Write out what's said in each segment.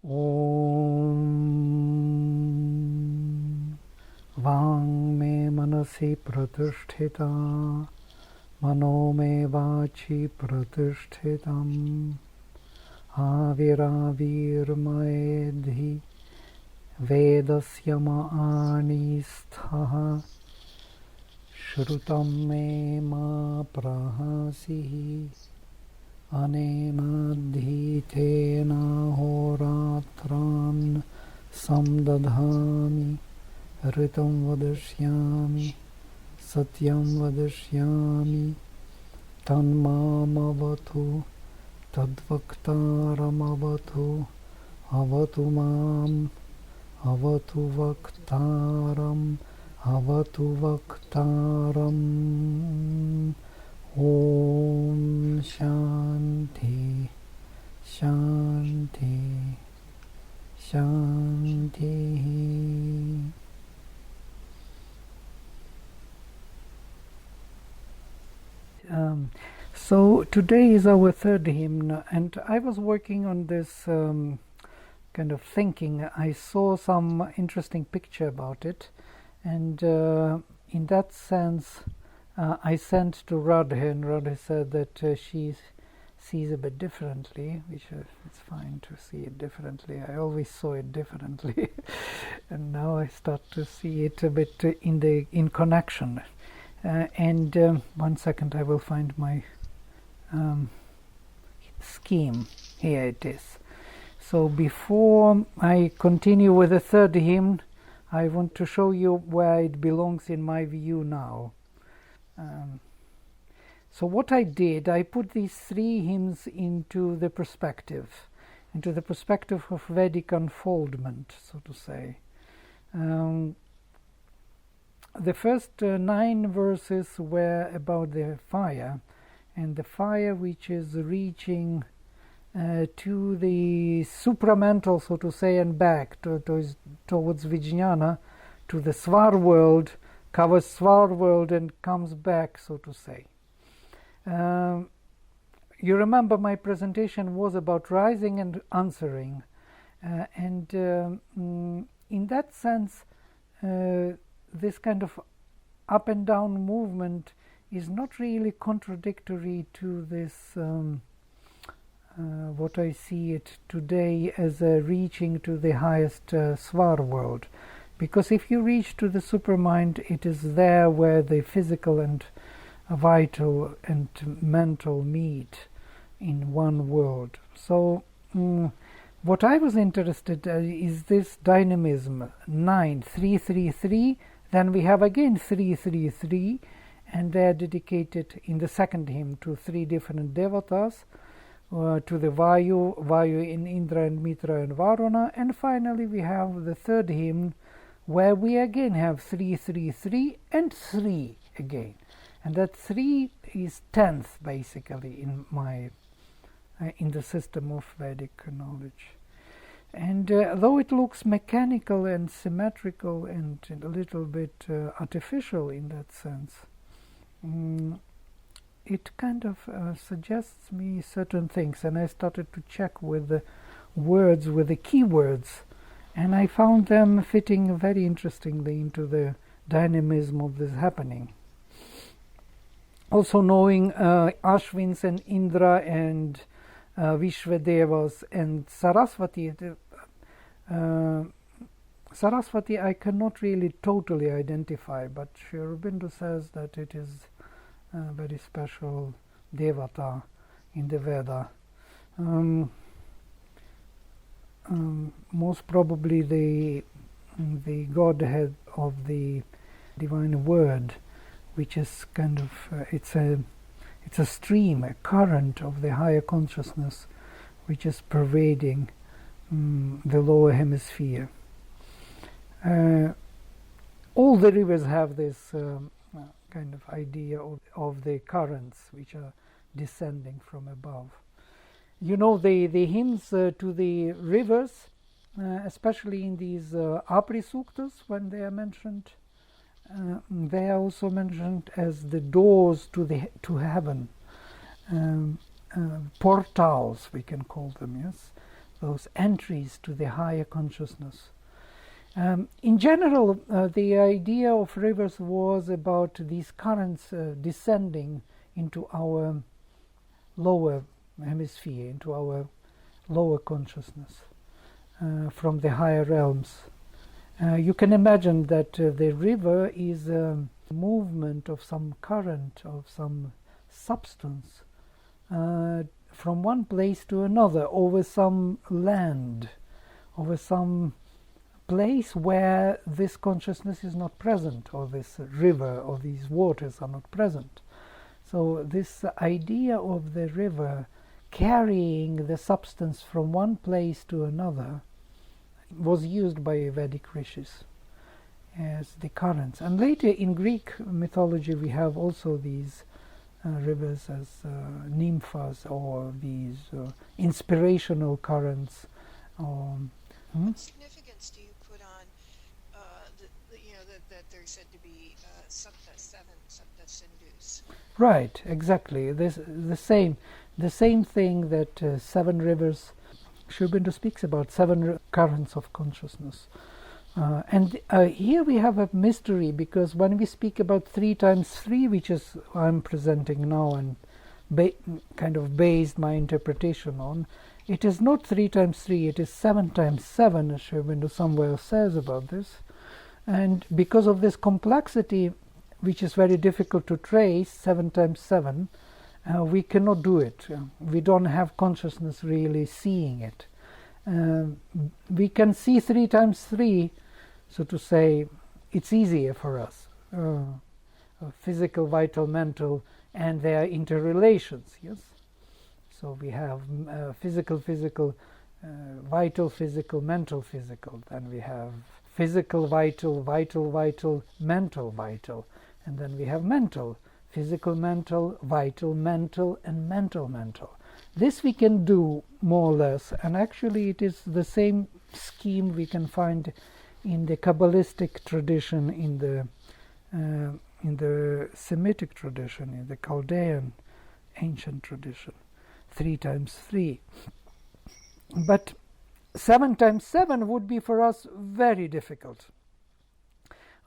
Om Vang me manasi pratisthita Mano me vachi pratishtitam Aviravirmaedhi Vedasya ma'anisthaha Shrutam me ma prahasihi Anena dhitena horatran samdadhami Ritam vadashyami Satyam vadashyami Tanmamavatu Tadvaktaramavatu Avatu mam Avatu vaktaram Avatu vaktaram Om Shanti Shanti Shanti. So today is our third hymn, and I was working on this kind of thinking. I saw some interesting picture about it, and in that sense I sent to Radha, and Radha said that she sees a bit differently, which it's fine to see it differently. I always saw it differently and now I start to see it a bit in connection. And 1 second, I will find my scheme. Here it is. So before I continue with the third hymn, I want to show you where it belongs in my view now. So what I did, I put these three hymns into the perspective of Vedic unfoldment, so to say. The first 9 verses were about the fire, and the fire which is reaching to the supramental, so to say, and back towards Vijnana, to the Svar world, covers Svar world and comes back, so to say. You remember my presentation was about rising and answering, and in that sense this kind of up and down movement is not really contradictory to this what I see it today as reaching to the highest Svar world, because if you reach to the supermind, it is there where the physical and vital and mental meet in one world. So what I was interested in is this dynamism. 9, 3, 3, 3. Then we have again 3, 3, 3, and they are dedicated in the second hymn to 3 different devatas, to the Vayu in Indra and Mitra and Varuna, and finally we have the third hymn where we again have 3, 3, 3 and 3 again, and that 3 is 10th basically in my in the system of Vedic knowledge. And though it looks mechanical and symmetrical and a little bit artificial in that sense, it kind of suggests me certain things, and I started to check with the words, with the keywords, and I found them fitting very interestingly into the dynamism of this happening. Also knowing Ashvins and Indra and Vishvedevas and Sarasvati. Sarasvati I cannot really totally identify, but Sri Aurobindo says that it is a very special devata in the Veda. Most probably the godhead of the divine word, which is kind of it's a stream, a current of the higher consciousness which is pervading the lower hemisphere. All the rivers have this kind of idea of the currents which are descending from above. You know, the hymns to the rivers, especially in these Apri Suktas, when they are mentioned, they are also mentioned as the doors to heaven, portals we can call them, yes. those entries to the higher consciousness. In general, the idea of rivers was about these currents descending into our lower hemisphere, into our lower consciousness from the higher realms. You can imagine that the river is a movement of some current, of some substance from one place to another, over some land, over some place where this consciousness is not present, or this river or these waters are not present. So this idea of the river carrying the substance from one place to another was used by Vedic rishis as the currents. And later in Greek mythology we have also these rivers as nymphas, or these inspirational currents. What significance do you put on that they're said to be seven Sapta Sindhus? Right, exactly. The same thing that 7 rivers. Sri Aurobindo speaks about 7 currents of consciousness. And here we have a mystery, because when we speak about 3 times 3, which is I'm presenting now and kind of based my interpretation on, it is not 3 times 3, it is 7 times 7, as Sri Aurobindo somewhere says about this. And because of this complexity, which is very difficult to trace, 7 times 7, we cannot do it. We don't have consciousness really seeing it. We can see 3 times 3, so to say, it's easier for us. Physical, vital, mental, and their interrelations, yes? So we have physical, vital, physical, mental, physical. Then we have physical, vital, mental, vital. And then we have mental, physical, mental, vital, mental, and mental. This we can do more or less, and actually it is the same scheme we can find in the Kabbalistic tradition, in the Semitic tradition, in the Chaldean ancient tradition. 3 times 3. But 7 times 7 would be for us very difficult.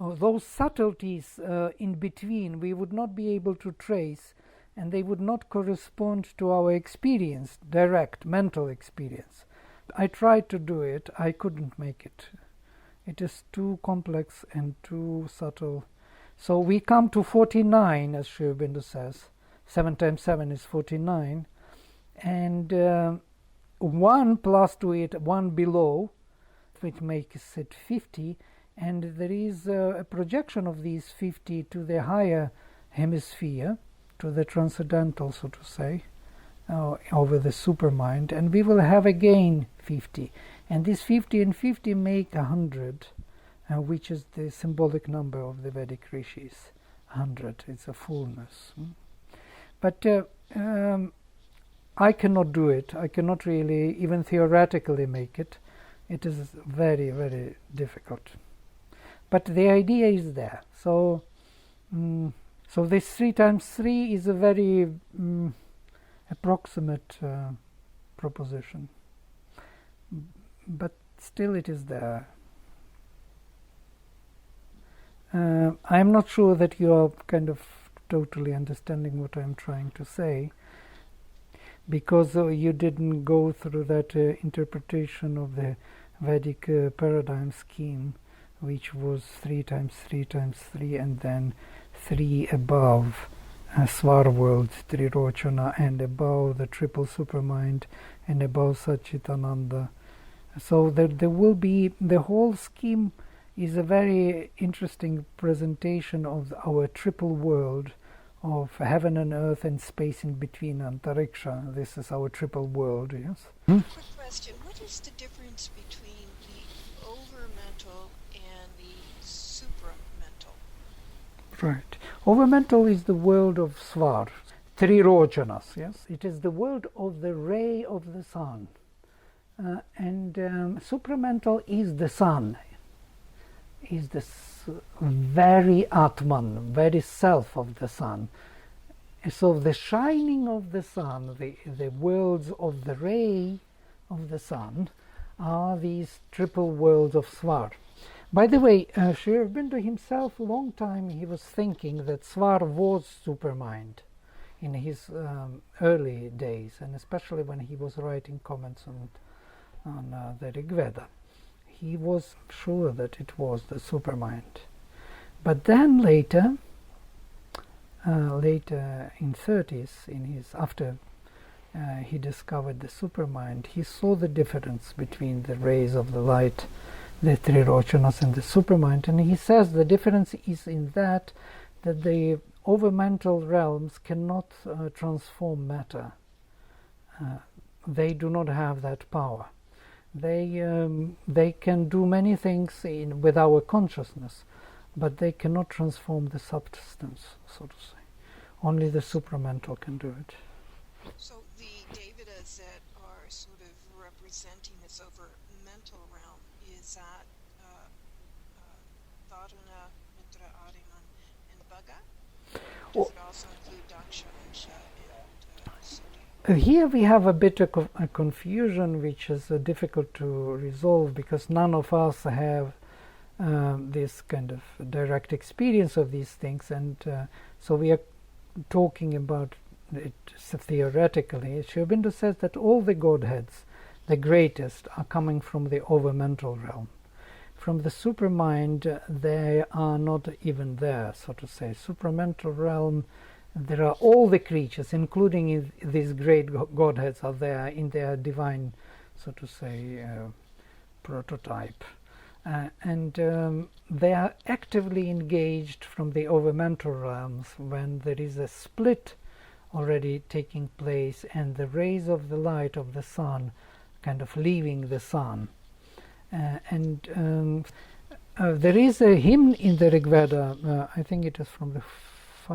Those subtleties in between we would not be able to trace, and they would not correspond to our experience, direct mental experience. I tried to do it, I couldn't make it. It is too complex and too subtle. So we come to 49, as Sri Aurobindo says. 7 times 7 is 49. And 1 plus to it, 1 below, which makes it 50. And there is a projection of these 50 to the higher hemisphere, to the transcendental, so to say, over the supermind, and we will have again 50. And this 50 and 50 make 100, which is the symbolic number of the Vedic rishis. 100, it's a fullness. But I cannot do it. I cannot really, even theoretically, make it. It is very, very difficult. But the idea is there. So this 3 times 3 is a very approximate proposition. But still it is there. I am not sure that you are kind of totally understanding what I am trying to say, because you didn't go through that interpretation of the Vedic paradigm scheme, which was 3 times 3 times 3, and then 3 above Svar world, Trirochana, and above the triple supermind, and above Satchitananda. So there will be, the whole scheme is a very interesting presentation of our triple world, of heaven and earth and space in between, Antariksha. This is our triple world, yes? Quick question, what is the difference between the overmental and the supramental? Right. Overmental is the world of Svar, Trirochanas, yes? It is the world of the ray of the sun. And supramental is the sun, is the very Atman, very self of the sun. So the shining of the sun, the worlds of the ray of the sun are these triple worlds of Svar. By the way, Sri Aurobindo himself, a long time he was thinking that Svar was supermind in his early days, and especially when he was writing comments on the Rig Veda. He was sure that it was the supermind. But then later in 30s, after he discovered the supermind, he saw the difference between the rays of the light, the Trirochanas, and the supermind, and he says the difference is in that the overmental realms cannot transform matter. They do not have that power. They can do many things with our consciousness, but they cannot transform the substance, so to say. Only the supramental can do it. So the Devatas that are sort of representing this over mental realm, is that Varuna, Indra, Ariman, and Bhaga? Does it also include Daksha, Ansha, and Surya? Here we have a bit of a confusion which is difficult to resolve, because none of us have this kind of direct experience of these things, and so we are talking about it theoretically. Sri Aurobindo says that all the godheads, the greatest, are coming from the overmental realm. From the supermind, they are not even there, so to say. Supramental realm, there are all the creatures, including these great godheads, are there in their divine, so to say, prototype. And they are actively engaged from the overmental realms when there is a split already taking place, and the rays of the light of the sun kind of leaving the sun. There is a hymn in the Rig Veda, I think it is from the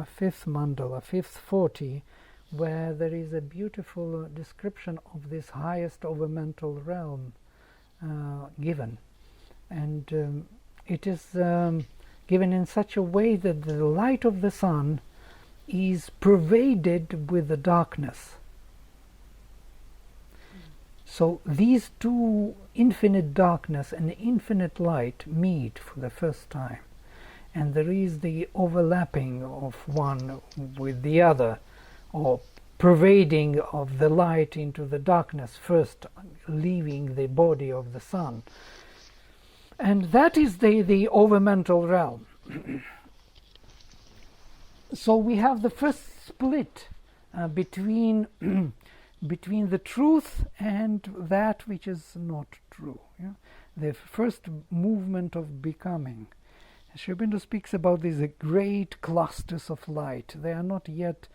fifth mandala, 540, where there is a beautiful description of this highest overmental realm given. And it is given in such a way that the light of the sun is pervaded with the darkness. So these two, infinite darkness and infinite light, meet for the first time, and there is the overlapping of one with the other, or pervading of the light into the darkness, first leaving the body of the sun. And that is the overmental realm. So we have the first split between the truth and that which is not true. Yeah? The first movement of becoming. Sri Aurobindo speaks about these great clusters of light. They are not yet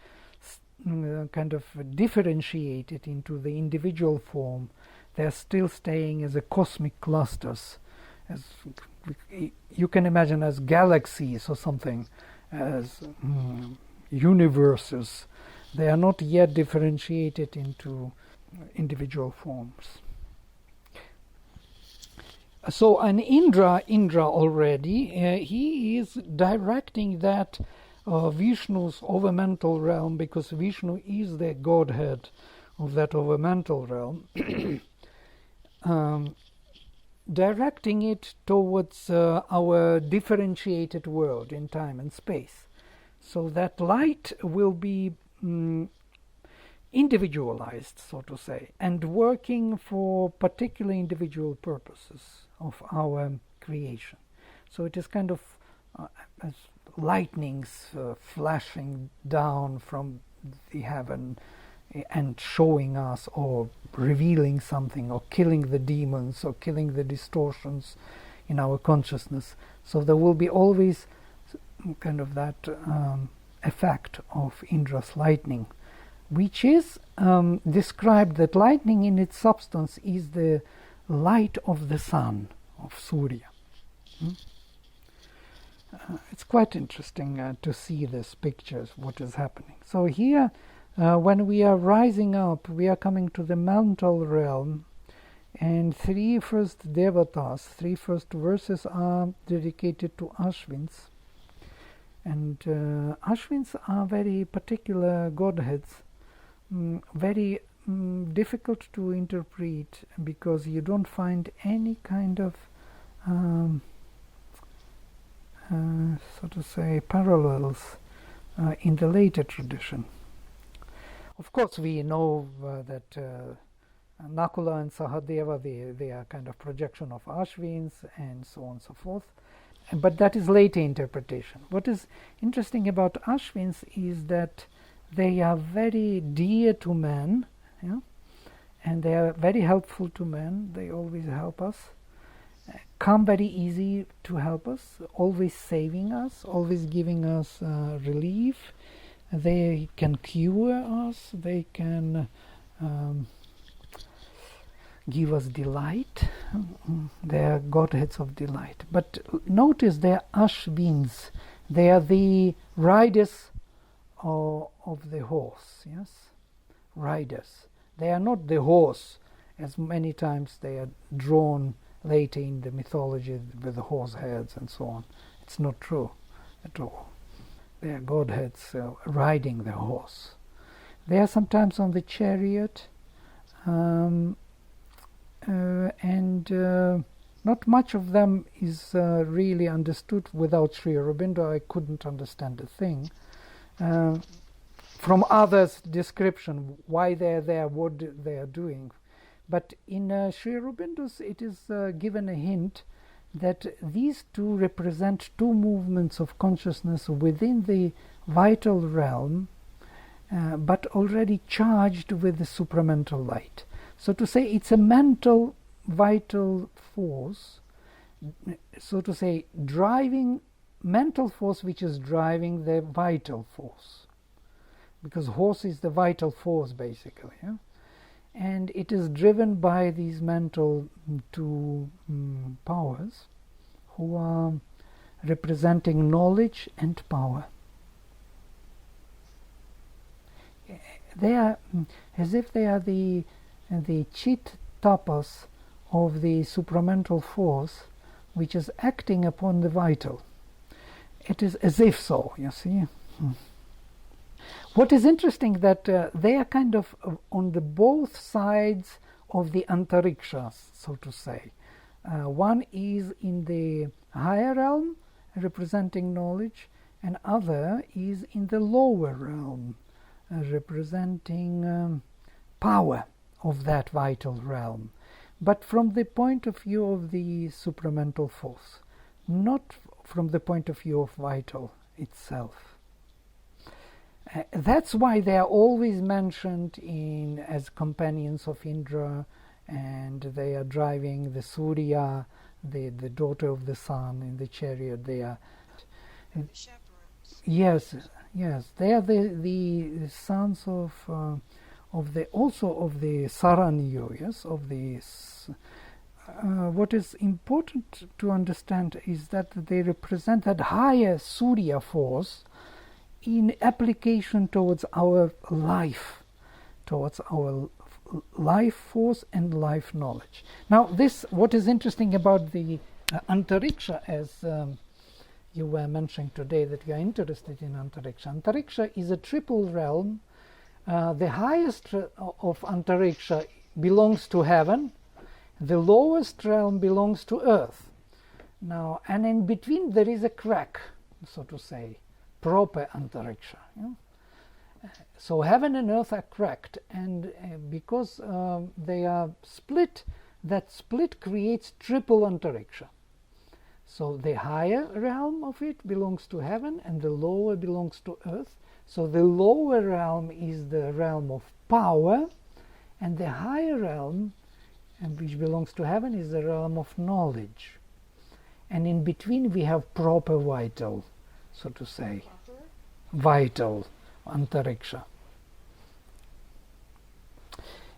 kind of differentiated into the individual form. They are still staying as a cosmic clusters, as you can imagine as galaxies or something, as universes. They are not yet differentiated into individual forms. So an Indra already, he is directing that Vishnu's overmental realm, because Vishnu is the godhead of that overmental realm, directing it towards our differentiated world in time and space. So that light will be individualized, so to say, and working for particular individual purposes of our creation. So it is kind of as lightnings flashing down from the heaven and showing us, or revealing something, or killing the demons, or killing the distortions in our consciousness. So there will be always kind of that effect of Indra's lightning, which is described that lightning in its substance is the light of the sun, of Surya. It's quite interesting to see these pictures, what is happening. So here, when we are rising up, we are coming to the mental realm, and three first verses are dedicated to Ashvins. And Ashvins are very particular godheads, very difficult to interpret because you don't find any kind of so to say parallels in the later tradition. Of course, we know that Nakula and Sahadeva, they are kind of projection of Ashvins and so on and so forth. But that is later interpretation. What is interesting about Ashvins is that they are very dear to men, yeah? And they are very helpful to men. They always help us, come very easy to help us, always saving us, always giving us relief. They can cure us, they can give us delight. They are godheads of delight. But notice they are Ashvins. They are the riders of the horse, yes? Riders. They are not the horse, as many times they are drawn later in the mythology with the horse heads and so on. It's not true at all. They are godheads riding the horse. They are sometimes on the chariot, and not much of them is really understood. Without Sri Aurobindo, I couldn't understand a thing. From others' description, why they're there, what they are doing. But in Sri Aurobindo's, it is given a hint that these two represent two movements of consciousness within the vital realm, but already charged with the supramental light. So to say, it's a mental vital force, so to say, driving mental force which is driving the vital force, because horse is the vital force basically, yeah? And it is driven by these mental two powers who are representing knowledge and power. They are as if they are the chit tapas of the supramental force which is acting upon the vital. It is as if so, you see. What is interesting that they are kind of on the both sides of the antariksha, so to say. One is in the higher realm, representing knowledge, and other is in the lower realm, representing power of that vital realm. But from the point of view of the supramental force, not from the point of view of vital itself. That's why they are always mentioned as companions of Indra, and they are driving the Surya, the daughter of the sun, in the chariot. They are the chaperones. Yes, they are the sons of the Saranyu, yes, of the. What is important to understand is that they represent that higher Surya force in application towards our life, towards our life force and life knowledge. Now, what is interesting about the antariksha, as you were mentioning today, that you are interested in antariksha. Antariksha is a triple realm. The highest of antariksha belongs to heaven. The lowest realm belongs to earth. Now, and in between there is a crack, so to say, proper antariksha. Yeah? So heaven and earth are cracked, and because they are split, that split creates triple antariksha. So the higher realm of it belongs to heaven, and the lower belongs to earth. So the lower realm is the realm of power, and the higher realm, which belongs to heaven, is the realm of knowledge. And in between we have proper vital, so to say, vital antariksha.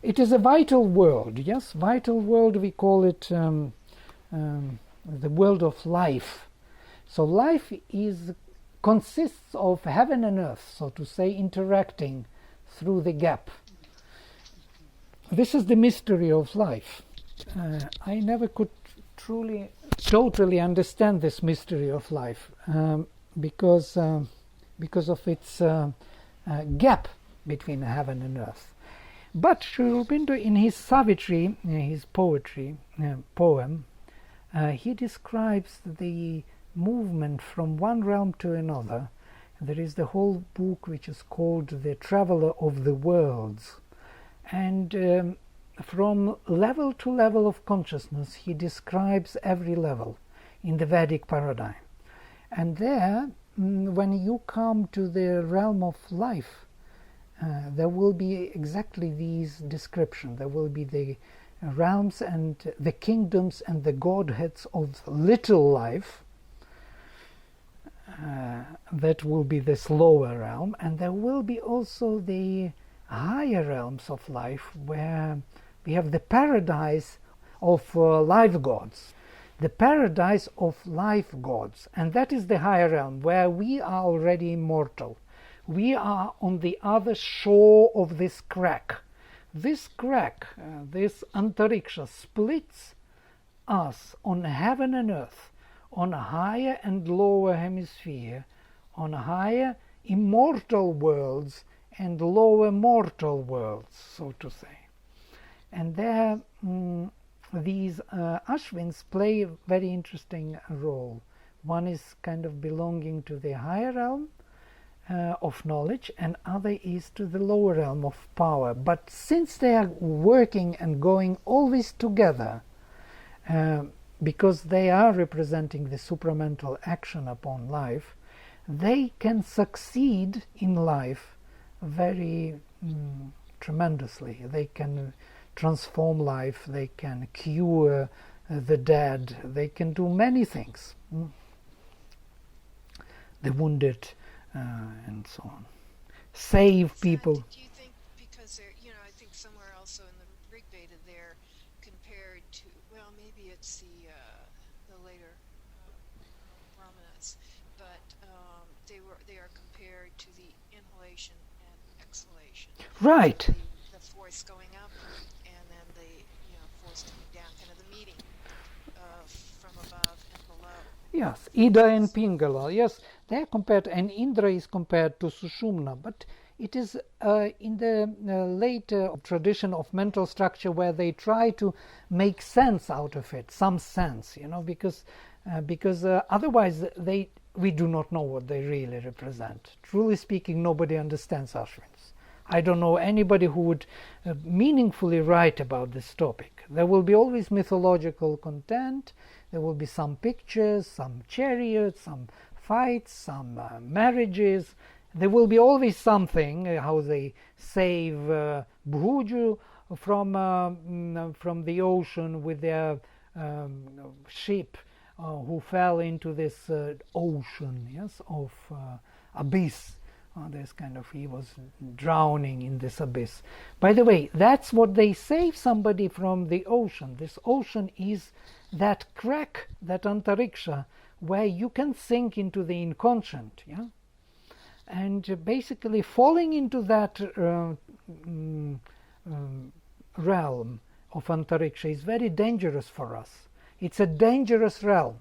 It is a vital world, yes, vital world. We call it the world of life. So life consists of heaven and earth, so to say, interacting through the gap. This is the mystery of life. I never could totally understand this mystery of life because of its gap between heaven and earth. But Sri Aurobindo, in his Savitri, his poem, he describes the movement from one realm to another. There is the whole book which is called The Traveler of the Worlds. And from level to level of consciousness, he describes every level in the Vedic paradigm. And there, when you come to the realm of life, there will be exactly these descriptions. There will be the realms and the kingdoms and the godheads of little life. That will be this lower realm. And there will be also the higher realms of life, where we have the paradise of life gods. The paradise of life gods. And that is the higher realm, where we are already immortal. We are on the other shore of this crack. This crack, this antariksha, splits us on heaven and earth, on a higher and lower hemisphere, on higher immortal worlds and lower mortal worlds, so to say. And there these Ashvins play a very interesting role. One is kind of belonging to the higher realm of knowledge, and other is to the lower realm of power. But since they are working and going always together, because they are representing the supramental action upon life, they can succeed in life very tremendously. They can transform life, they can cure the dead, they can do many things. The wounded, and so on. Save people. Do you think, because they're, I think somewhere also in the Rig Veda they're compared to, well, maybe it's the later Brahmanas, but they are compared to the inhalation and exhalation. Right. The force going up and then the force coming down, kind of the meeting from above and below. Yes, Ida and Pingala, yes, they are compared, and Indra is compared to Sushumna, but it is in the later tradition of mental structure where they try to make sense out of it, some sense, because otherwise we do not know what they really represent. Truly speaking, nobody understands Ashvins. I don't know anybody who would meaningfully write about this topic. There will be always mythological content, there will be some pictures, some chariots, some fights, some marriages. There will be always something, how they save Bhuju from the ocean with their ship who fell into this ocean, yes, of abyss. This kind of, he was drowning in this abyss. By the way, that's what they save somebody from the ocean. This ocean is that crack, that antariksha, where you can sink into the inconscient, yeah? And basically falling into that realm of antariksha is very dangerous for us. It's a dangerous realm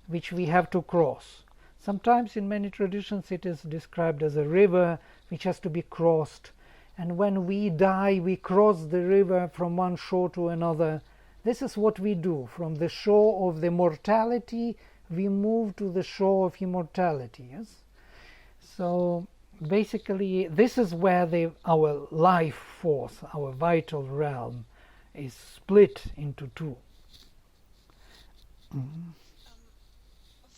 which we have to cross. Sometimes in many traditions it is described as a river which has to be crossed, and when we die we cross the river from one shore to another. This is what we do. From the shore of the mortality we move to the shore of immortality, yes? So basically this is where our life force, our vital realm, is split into two. Mm-hmm.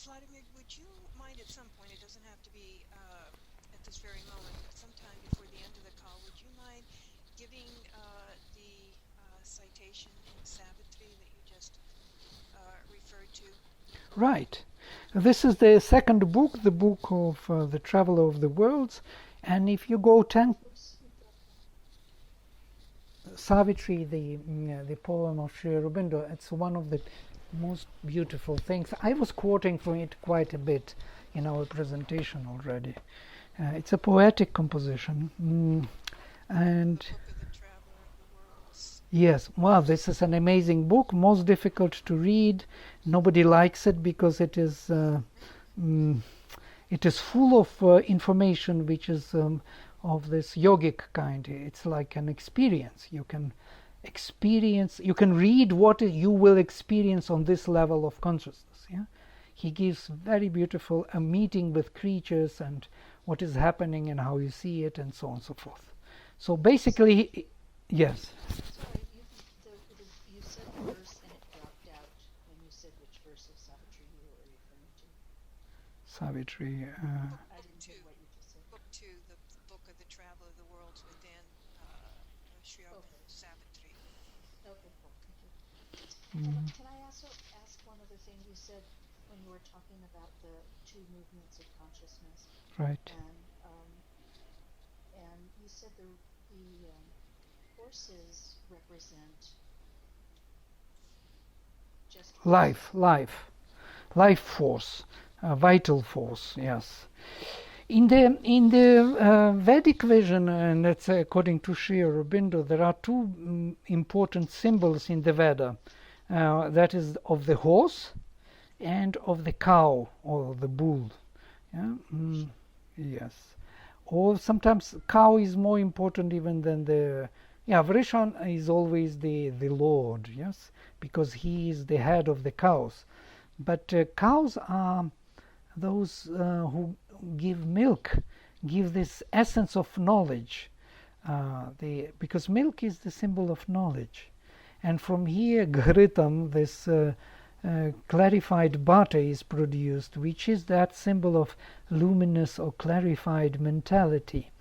Vladimir, would you mind at some point, it doesn't have to be at this very moment, but sometime before the end of the call, would you mind giving the citation in Savitri that you just referred to? Right. This is the second book, the book of The Traveler of the Worlds, and if you go Savitri, the poem of Sri Aurobindo, it's one of the most beautiful things. I was quoting from it quite a bit in our presentation already. It's a poetic composition, and yes, wow, this is an amazing book, most difficult to read. Nobody likes it because it is full of information which is of this yogic kind. It's like an experience. You can experience, you can read what you will experience on this level of consciousness. Yeah, he gives very beautiful a meeting with creatures and what is happening and how you see it and so on and so forth. So basically, yes. Sorry, you said the verse and it dropped out when you said which verse of Savitri you were referring to. Savitri. I didn't hear what you just said. Book 2, the book of the Traveler of the Worlds within Sri Aurobindo Savitri. Okay, cool. Thank you. Can I also ask one other thing? You said when you were talking about the two movements of consciousness, Right. and you said the horses represent just Life force, vital force. Yes. In the Vedic vision, and that's according to Sri Aurobindo, there are two important symbols in the Veda. That is of the horse and of the cow or the bull. Yeah? Yes. Or sometimes cow is more important even than the... Yeah, Vrishon is always the Lord, yes, because he is the head of the cows. But cows are those who give milk, give this essence of knowledge, because milk is the symbol of knowledge. And from here, ghritam, this clarified butter is produced, which is that symbol of luminous or clarified mentality,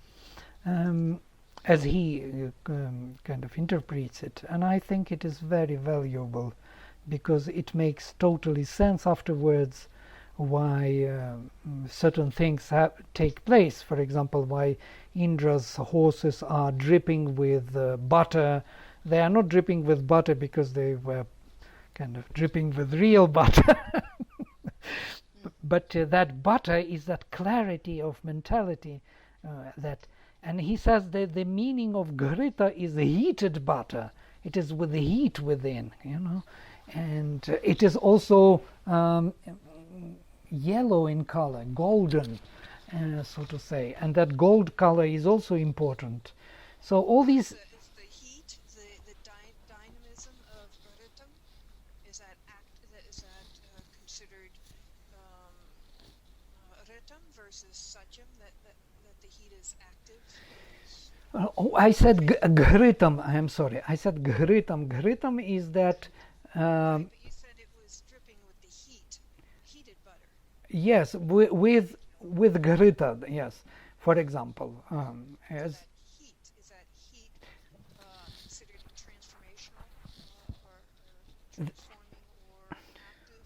as he kind of interprets it. And I think it is very valuable because it makes totally sense afterwards why certain things take place. For example, why Indra's horses are dripping with butter. They are not dripping with butter because they were kind of dripping with real butter. But that butter is that clarity of mentality. And he says that the meaning of Grita is heated butter. It is with the heat within, and it is also yellow in color, golden, so to say, and that gold color is also important. So all these... Is the heat, the dynamism of Ritam, is that considered Ritam versus Sajam, that the heat is active? I said Ghritam, I am sorry, I said Ghritam. Ghritam is that... but you said it was dripping with the heated butter. Yes, with Ghrita, yes. For example, as... Is that heat considered transformational or transforming or active?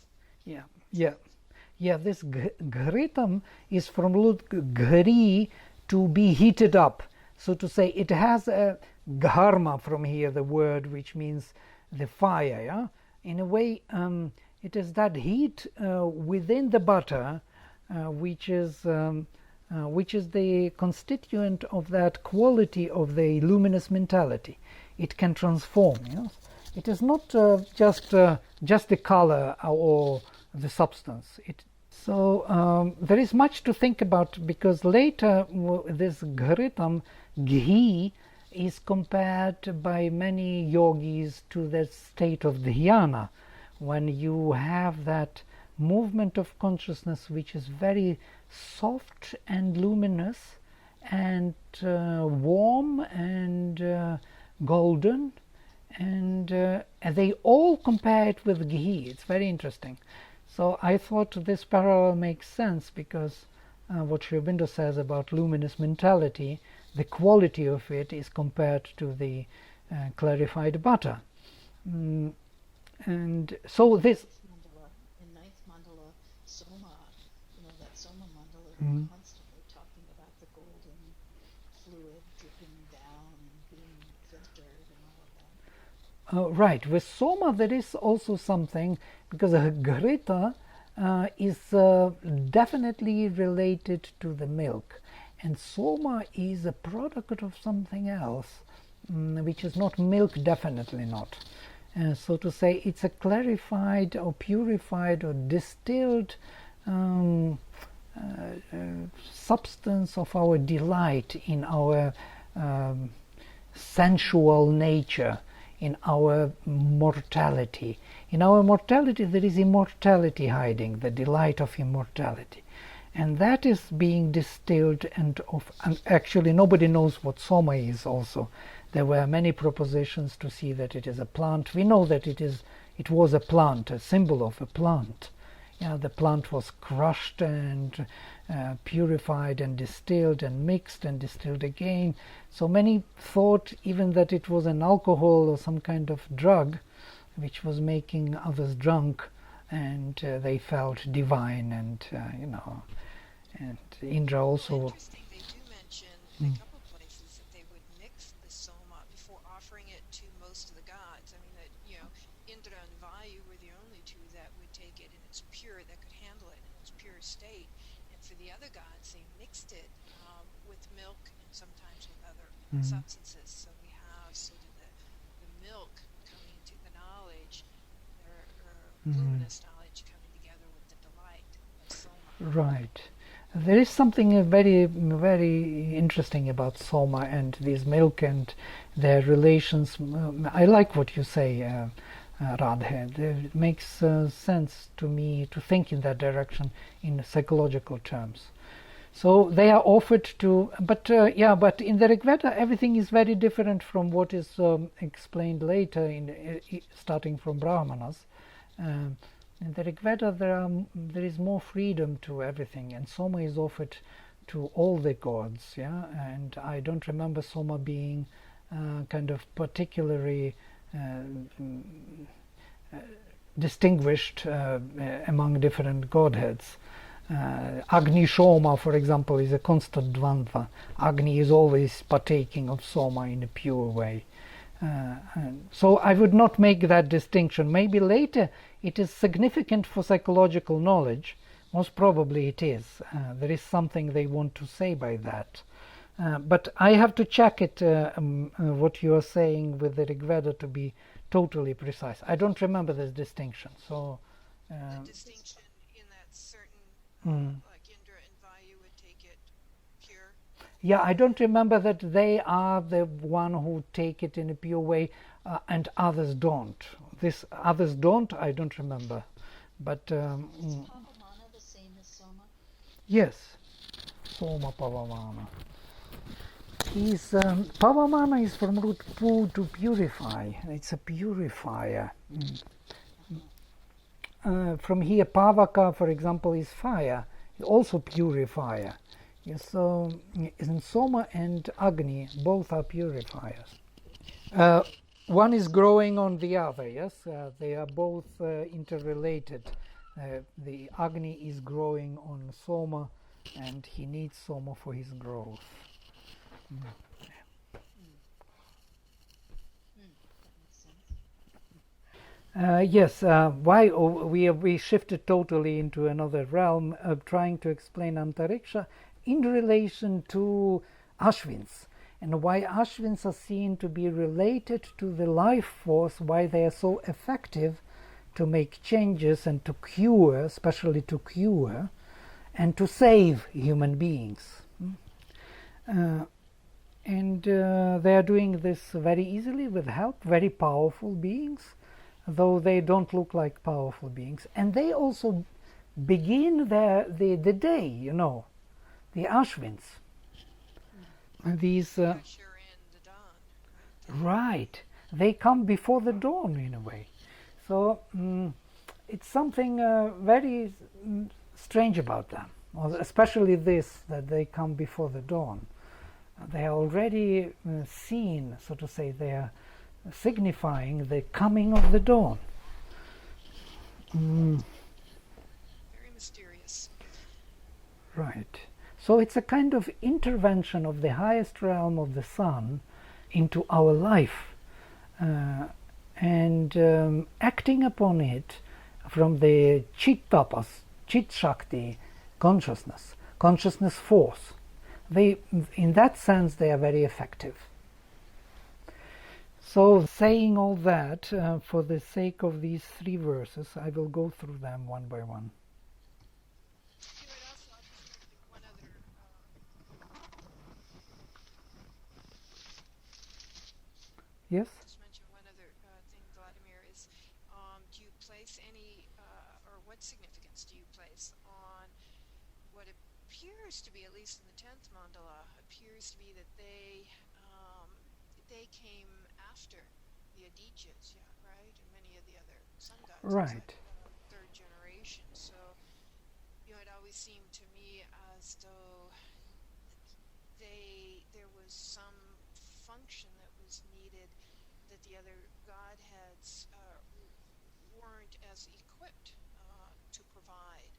Yeah. This Ghritam is from root Ghri, to be heated up. So to say, it has a Dharma from here, the word which means the fire. Yeah? In a way, it is that heat within the butter, which is the constituent of that quality of the luminous mentality. It can transform. It is not just the color or the substance. So there is much to think about, because later this Ghritam, Ghi, is compared by many yogis to the state of dhyana, when you have that movement of consciousness which is very soft and luminous and warm and golden, and they all compare it with Ghi. It's very interesting. So I thought this parallel makes sense, because what Sri Aurobindo says about luminous mentality, the quality of it is compared to the clarified butter. And so this... In ninth mandala, Soma, that Soma mandala, is constantly talking about the golden fluid dripping down and being filtered and all of that. Right, with Soma there is also something, because Grita is definitely related to the milk, and Soma is a product of something else, which is not milk, definitely not. So to say, it's a clarified or purified or distilled substance of our delight in our sensual nature, in our mortality. In our mortality there is immortality hiding, the delight of immortality. And that is being distilled, and actually nobody knows what soma is also. There were many propositions to see that it is a plant. We know that it was a plant, a symbol of a plant. Yeah, the plant was crushed and purified and distilled and mixed and distilled again. So many thought even that it was an alcohol or some kind of drug which was making others drunk, and they felt divine, and and Indra also. Interesting. They do mention in a couple places that they would mix the soma before offering it to most of the gods. I mean, that Indra and Vayu were the only two that would take it in its pure, that could handle it in its pure state. And for the other gods, they mixed it with milk and sometimes with other substances. So we have sort of the milk coming to the knowledge, or luminous knowledge coming together with the delight of soma. Right. There is something very, very interesting about soma and this milk and their relations. I like what you say, Radhe. It makes sense to me to think in that direction in psychological terms. So they are offered to, but in the Rig Veda everything is very different from what is explained later, starting from Brahmanas. In the Rig Veda there is more freedom to everything, and soma is offered to all the gods. Yeah, and I don't remember soma being kind of particularly distinguished among different godheads. Agni Shoma, for example, is a constant dvandva. Agni is always partaking of soma in a pure way. So I would not make that distinction. Maybe later it is significant for psychological knowledge. Most probably it is. There is something they want to say by that. But I have to check it, what you are saying with the Rig Veda, to be totally precise. I don't remember this distinction. So the distinction in that certain, like Indra and Vayu would take it pure. Yeah, I don't remember that they are the one who take it in a pure way, and others don't. This others don't, I don't remember. But Is Pavamana the same as soma? yes, soma pavamana. Pavamana is from root pu, to purify. It's a purifier. From here, pavaka, for example, is fire, also purifier. Yes, so in soma and agni, both are purifiers. One is growing on the other. Yes, they are both interrelated. The agni is growing on soma, and he needs soma for his growth. Yes, why we shifted totally into another realm, trying to explain Antariksha in relation to Ashvins, and why Ashvins are seen to be related to the life force, why they are so effective to make changes and to cure, especially to cure, and to save human beings. And they are doing this very easily with help, very powerful beings, though they don't look like powerful beings. And they also begin the day, the Ashvins. These Usher in the dawn, right? right, they come before the dawn in a way. So it's something very strange about them, especially this, that they come before the dawn. They are already seen, so to say, they are signifying the coming of the dawn. Very mysterious. Right. So it's a kind of intervention of the highest realm of the sun into our life, and acting upon it from the Chit Tapas, Chit Shakti consciousness force. In that sense, they are very effective. So, saying all that, for the sake of these 3 verses, I will go through them one by one. Yes? Just mention one other thing, Vladimir, is do you place any, or what significance do you place on what appears to be, at least in the 10th mandala, appears to be that they came after the Adityas, yeah, right? And many of the other sun gods. Right. It's like third generation. So, it always seemed to me as though there was some function that was needed that the other godheads weren't as equipped to provide.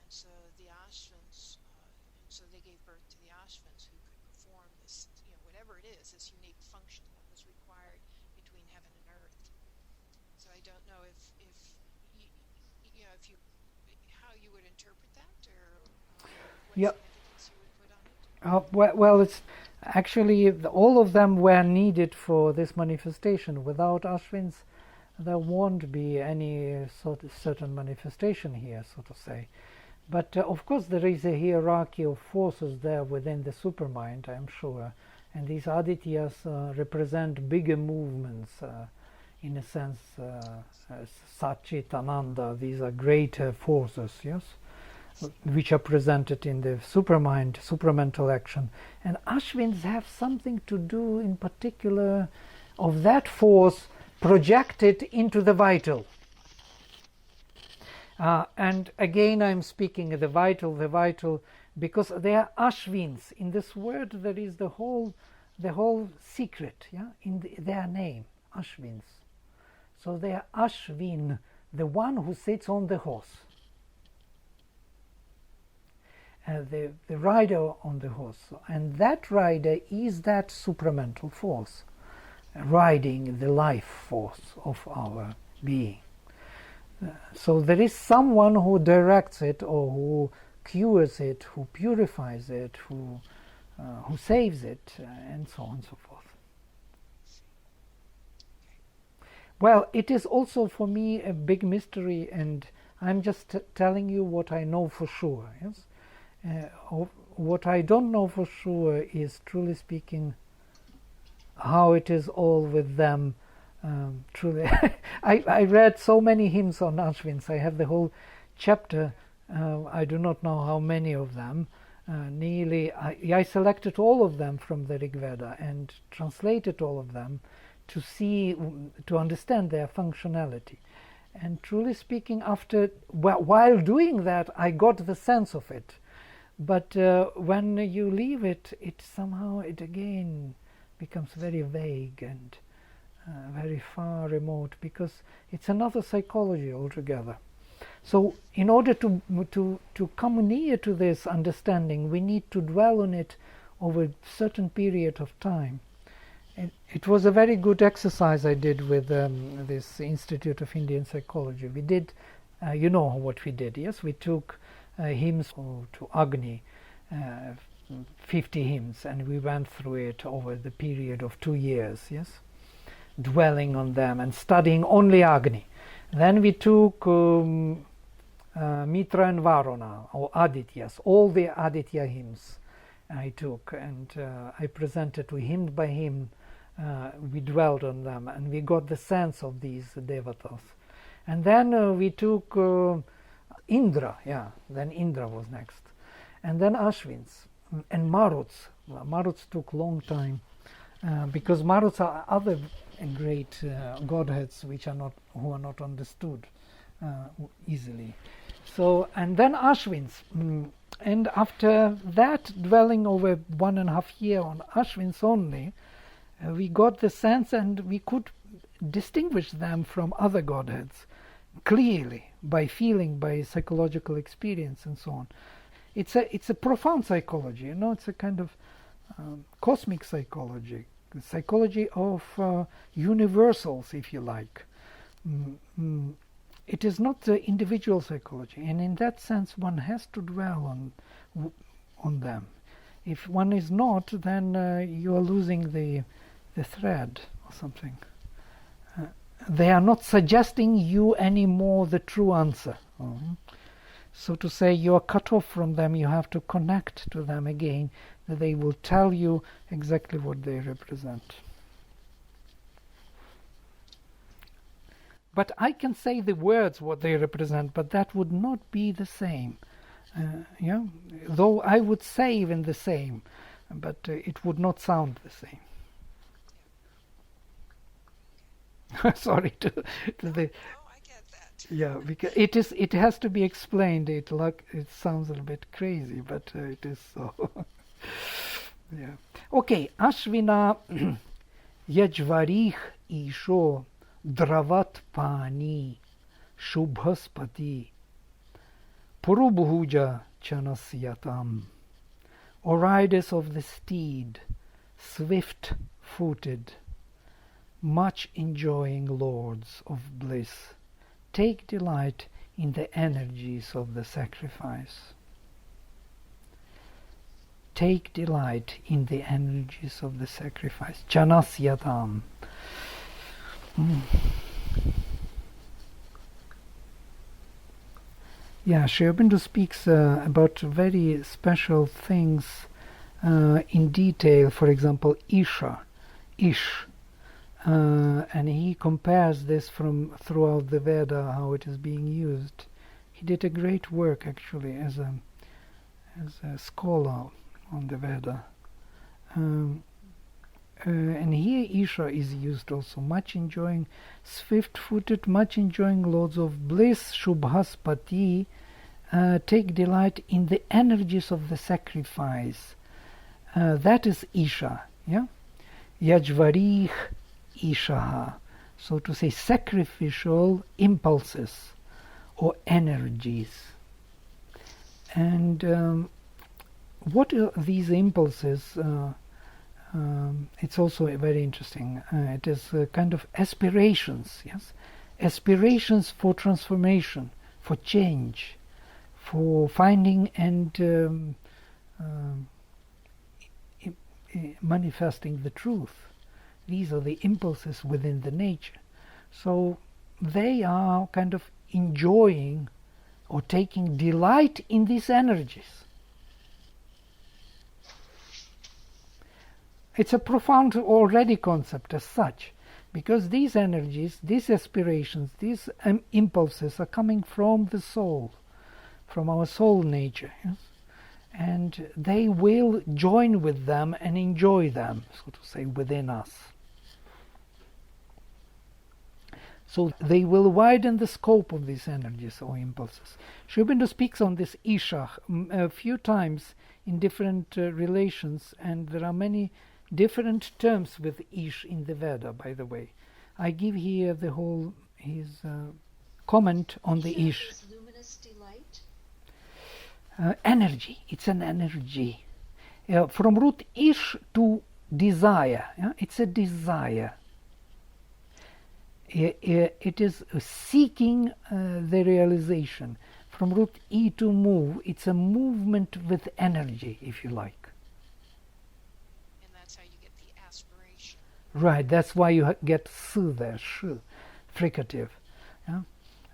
And so the Ashvins, and so they gave birth to the Ashvins, who could perform this, whatever it is, this unique function that was required between heaven and earth. So I don't know if you how you would interpret that, or what Yep. significance you would put on it. Well, it's actually all of them were needed for this manifestation. Without Ashvins, there won't be any certain manifestation here, so to say. But of course, there is a hierarchy of forces there within the supermind, I'm sure. And these Adityas represent bigger movements, in a sense, Satchit, Ananda. These are greater forces, yes, which are presented in the supermind, supramental action. And Ashvins have something to do in particular of that force projected into the vital. And again, I'm speaking of the vital, because they are Ashvins. In this word, there is the whole secret, yeah, in their name, Ashvins. So they are Ashvin, the one who sits on the horse, the rider on the horse, and that rider is that supramental force, riding the life force of our being. So there is someone who directs it, or who cures it, who purifies it, who saves it, and so on and so forth. Well, it is also for me a big mystery, and I'm just telling you what I know for sure. Yes, what I don't know for sure is, truly speaking, how it is all with them. Truly, I read so many hymns on Ashvins. I have the whole chapter. I do not know how many of them. I selected all of them from the Rig Veda and translated all of them to understand their functionality. And truly speaking, while doing that, I got the sense of it. But when you leave it, it again becomes very vague and very far remote, because it's another psychology altogether. So in order to come near to this understanding, we need to dwell on it over a certain period of time. It was a very good exercise I did with this Institute of Indian Psychology. We did, you know what we did, yes? We took hymns to Agni, 50 hymns, and we went through it over the period of 2 years, yes? Dwelling on them and studying only Agni. Then we took Mitra and Varuna, or Adityas, all the Aditya hymns I took, and I presented to hymn by hymn. We dwelled on them, and we got the sense of these devatas. And then we took Indra, then Indra was next. And then Ashvins, and Maruts. Well, Maruts took a long time, because Maruts are other great godheads who are not understood easily. So, and then Ashvins, and after that, dwelling over 1.5 years on Ashvins only, we got the sense, and we could distinguish them from other godheads clearly by feeling, by psychological experience, and so on. It's a profound psychology, it's a kind of cosmic psychology. Psychology of universals, if you like. It is not the individual psychology, and in that sense one has to dwell on them. If one is not, then you are losing the thread or something. They are not suggesting you anymore the true answer. So to say, you are cut off from them, you have to connect to them again. They will tell you exactly what they represent. But I can say the words what they represent, but that would not be the same. Yeah, though I would say even the same, but it would not sound the same. Sorry to the. Oh, I get that. Yeah, because it has to be explained. It sounds a little bit crazy, but it is so. Yeah. Okay, Ashvina Yajvarih Isho Dravat Pani Shubhaspati Purubhuja Chanasyatam, O riders of the steed, swift-footed, much enjoying lords of bliss, take delight in the energies of the sacrifice. Take delight in the energies of the sacrifice. Chanasyatam. Yeah, Sri Aurobindo speaks about very special things in detail. For example, Ish, and he compares this from throughout the Veda, how it is being used. He did a great work actually as a scholar on the Veda. And here Isha is used also, much enjoying, swift-footed, much enjoying lords of bliss, Shubhaspati, take delight in the energies of the sacrifice. That is Isha, yeah? Yajvarih Ishaha, so to say, sacrificial impulses or energies. And what are these impulses? It's also very interesting. It is kind of aspirations, yes? Aspirations for transformation, for change, for finding and manifesting the truth. These are the impulses within the nature. So they are kind of enjoying or taking delight in these energies. It's a profound already concept as such, because these energies, these aspirations, these impulses are coming from the soul, from our soul nature, yes? And they will join with them and enjoy them, so to say, within us. So they will widen the scope of these energies or impulses. Sri Aurobindo speaks on this Isha a few times in different relations, and there are many different terms with Ish in the Veda, by the way. I give here the whole his comment on the Ish. Is luminous delight? Energy. It's an energy. From root Ish to desire. Yeah? It's a desire. It is seeking the realization. From root E to move, it's a movement with energy, if you like. And that's how you get the aspiration. Right, that's why you get S there, sh, fricative. Yeah?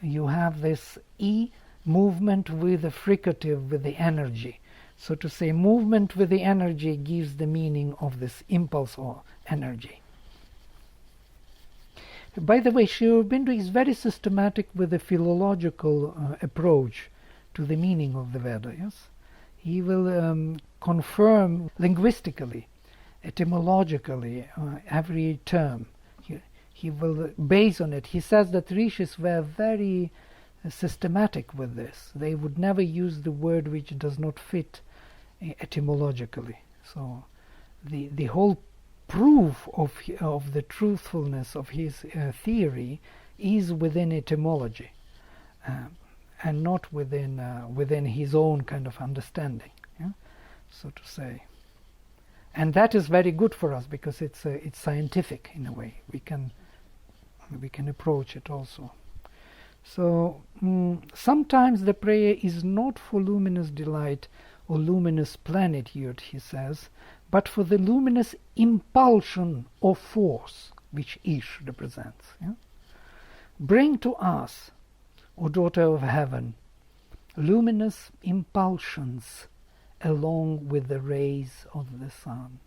You have this E movement with the fricative, with the energy. So to say movement with the energy gives the meaning of this impulse or energy. By the way, Sri Aurobindo is very systematic with the philological approach to the meaning of the Veda, yes? He will confirm linguistically, etymologically, every term. He will base on it. He says that rishis were very systematic with this. They would never use the word which does not fit etymologically. So the whole proof of the truthfulness of his theory is within etymology, and not within his own kind of understanding, yeah? So to say. And that is very good for us because it's scientific in a way. We can approach it also. So sometimes the prayer is not for luminous delight or luminous plenitude, he says, but for the luminous impulsion or force which Ish represents. Yeah? Bring to us, O daughter of heaven, luminous impulsions along with the rays of the sun.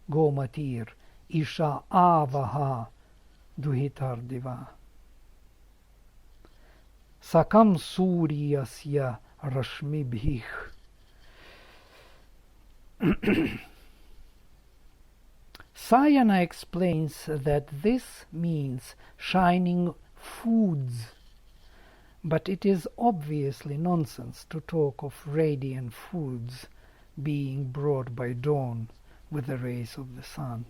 Gomatir Isha Avaha Duhitar Diva. Sakam Suryasya Rashmibhih. Sayana explains that this means shining foods, but it is obviously nonsense to talk of radiant foods being brought by dawn with the rays of the sun.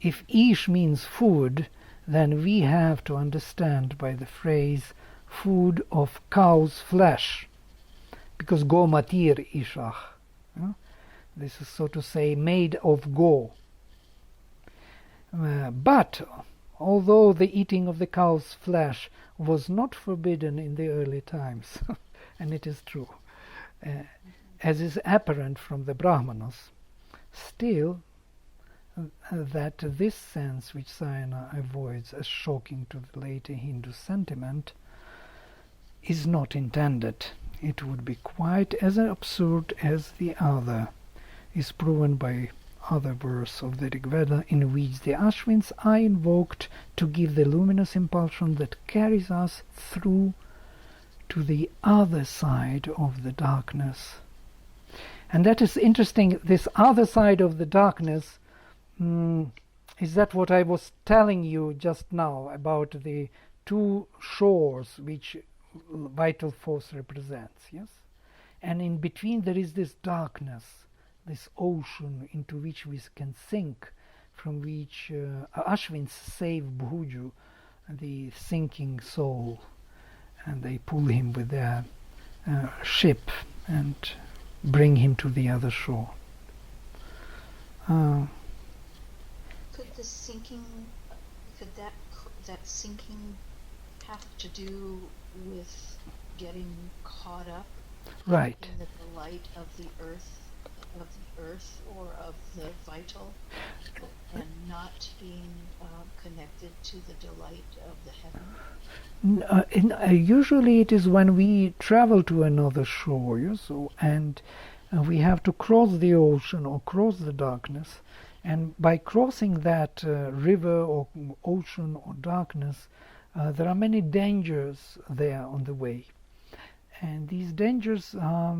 If ish means food, then we have to understand by the phrase food of cow's flesh, because go matir ishach. This is, so to say, made of go. But although the eating of the cow's flesh was not forbidden in the early times, and it is true, as is apparent from the Brahmanas, still that this sense which Sayana avoids as shocking to the later Hindu sentiment is not intended. It would be quite as absurd as the other, is proven by other verse of the Rig Veda, in which the Ashvins are invoked to give the luminous impulsion that carries us through to the other side of the darkness. And that is interesting. This other side of the darkness, is that what I was telling you just now about the two shores which vital force represents, yes? And in between there is this darkness, this ocean into which we can sink, from which Ashvins save Bhuju, the sinking soul, and they pull him with their ship and bring him to the other shore. Could that sinking have to do with getting caught up Right. in the delight of the earth, or of the vital, and not being connected to the delight of the heaven? Usually it is when we travel to another shore, yes? And we have to cross the ocean or cross the darkness, and by crossing that river or ocean or darkness, there are many dangers there on the way, and these dangers are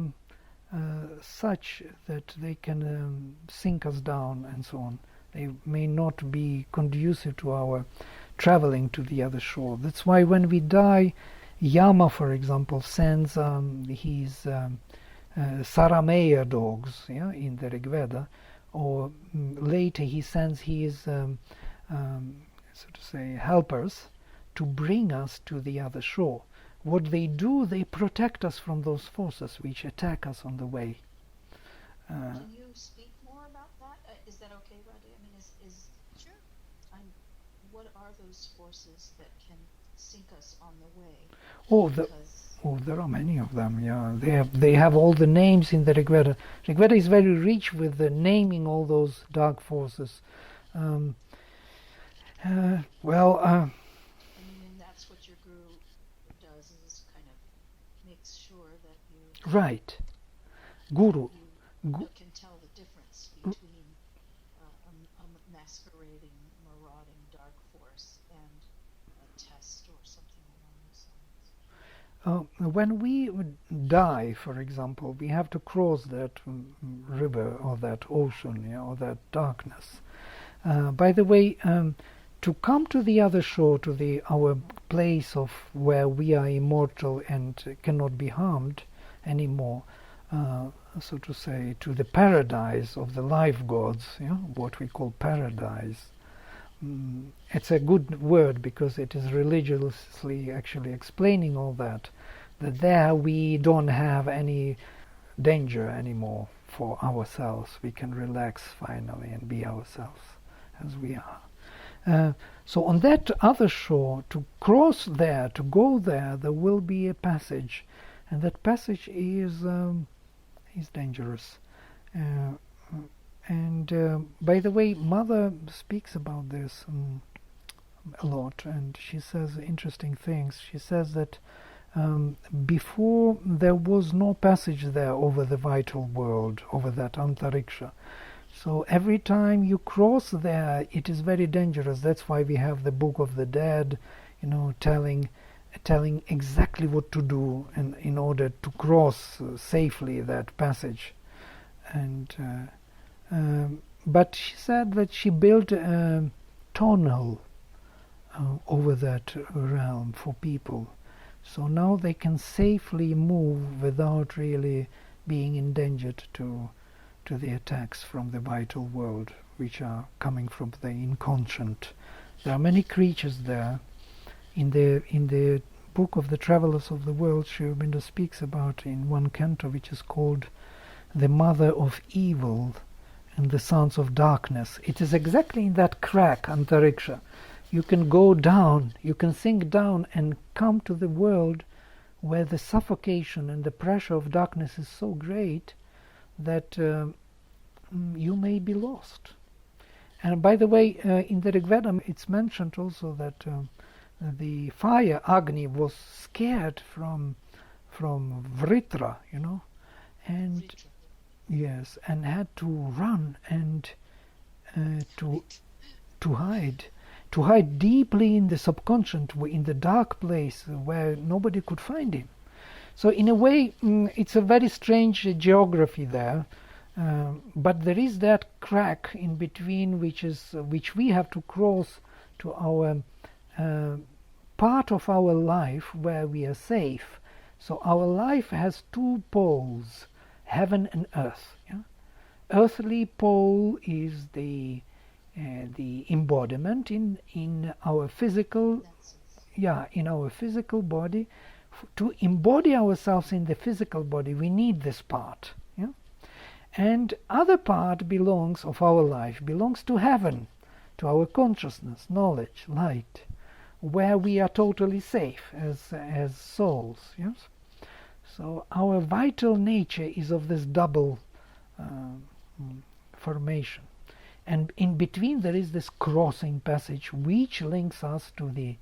such that they can sink us down and so on. They may not be conducive to our traveling to the other shore. That's why when we die, Yama, for example, sends his Sarameya dogs, in the Rig Veda, or later he sends his, so to say, helpers to bring us to the other shore. What they do, they protect us from those forces which attack us on the way. Can you speak more about that? Is that okay, Radhi? I mean, Sure. what are those forces that can sink us on the way? There are many of them. Yeah, they have all the names in the Rig Veda. Rig Veda is very rich with naming all those dark forces. And that's what your guru does, is kind of makes sure that you Right, Guru. can tell the difference between a masquerading, marauding dark force and a test or something along those lines. When we die, for example, we have to cross that river or that ocean, or that darkness. By the way, to come to the other shore, to our place of where we are immortal and cannot be harmed anymore, so to say, to the paradise of the life gods, what we call paradise. It's a good word because it is religiously actually explaining all that there we don't have any danger anymore for ourselves. We can relax finally and be ourselves as we are. So on that other shore, to cross there, to go there, there will be a passage, and that passage is dangerous. And by the way, Mother speaks about this a lot, and she says interesting things. She says that before there was no passage there over the vital world, over that antariksha. So every time you cross there, it is very dangerous. That's why we have the Book of the Dead, telling telling exactly what to do in order to cross safely that passage. And but she said that she built a tunnel over that realm for people, so now they can safely move without really being endangered to the attacks from the vital world, which are coming from the inconscient. There are many creatures there. In the book of the Travelers of the World, Sri Aurobindo speaks about in one canto, which is called The Mother of Evil and the Sons of Darkness. It is exactly in that crack, Antariksha. You can go down, you can sink down and come to the world where the suffocation and the pressure of darkness is so great that you may be lost. And by the way, in the Rig Veda it's mentioned also that the fire, Agni, was scared from Vritra, and Vitra. yes, and had to run and to hide deeply in the subconscious, in the dark place where nobody could find him. So in a way, it's a very strange geography there, but there is that crack in between, which we have to cross to our part of our life where we are safe. So our life has two poles, heaven and earth. Yeah? Earthly pole is the embodiment in our physical, in our physical body. To embody ourselves in the physical body, we need this part. Yeah? And other part of our life belongs to heaven, to our consciousness, knowledge, light, where we are totally safe as souls. Yes. So our vital nature is of this double formation, and in between there is this crossing passage which links us to the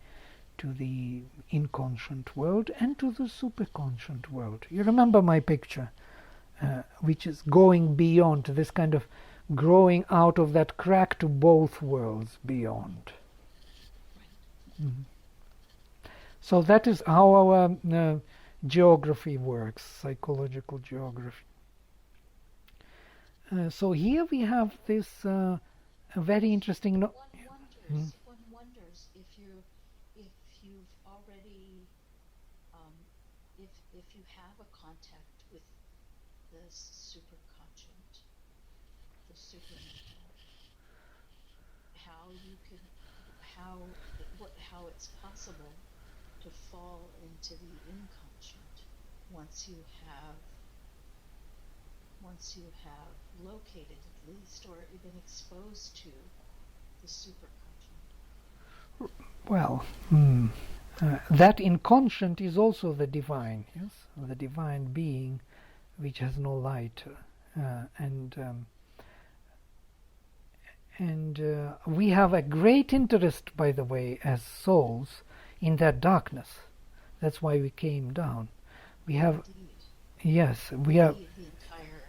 inconscient world and to the superconscient world. You remember my picture, which is going beyond, this kind of growing out of that crack to both worlds beyond. Mm-hmm. So that is how our geography works, psychological geography. So here we have this a very interesting. One wonders if you've already if you have a contact with the superconscient, the supernatural, how it's possible to fall into the inconscient once you have located at least or been exposed to the superconscient. Well, that inconscient is also the divine, yes, the divine being, which has no light, and we have a great interest, by the way, as souls, in that darkness. That's why we came down. We have, Indeed. yes, we have. The entire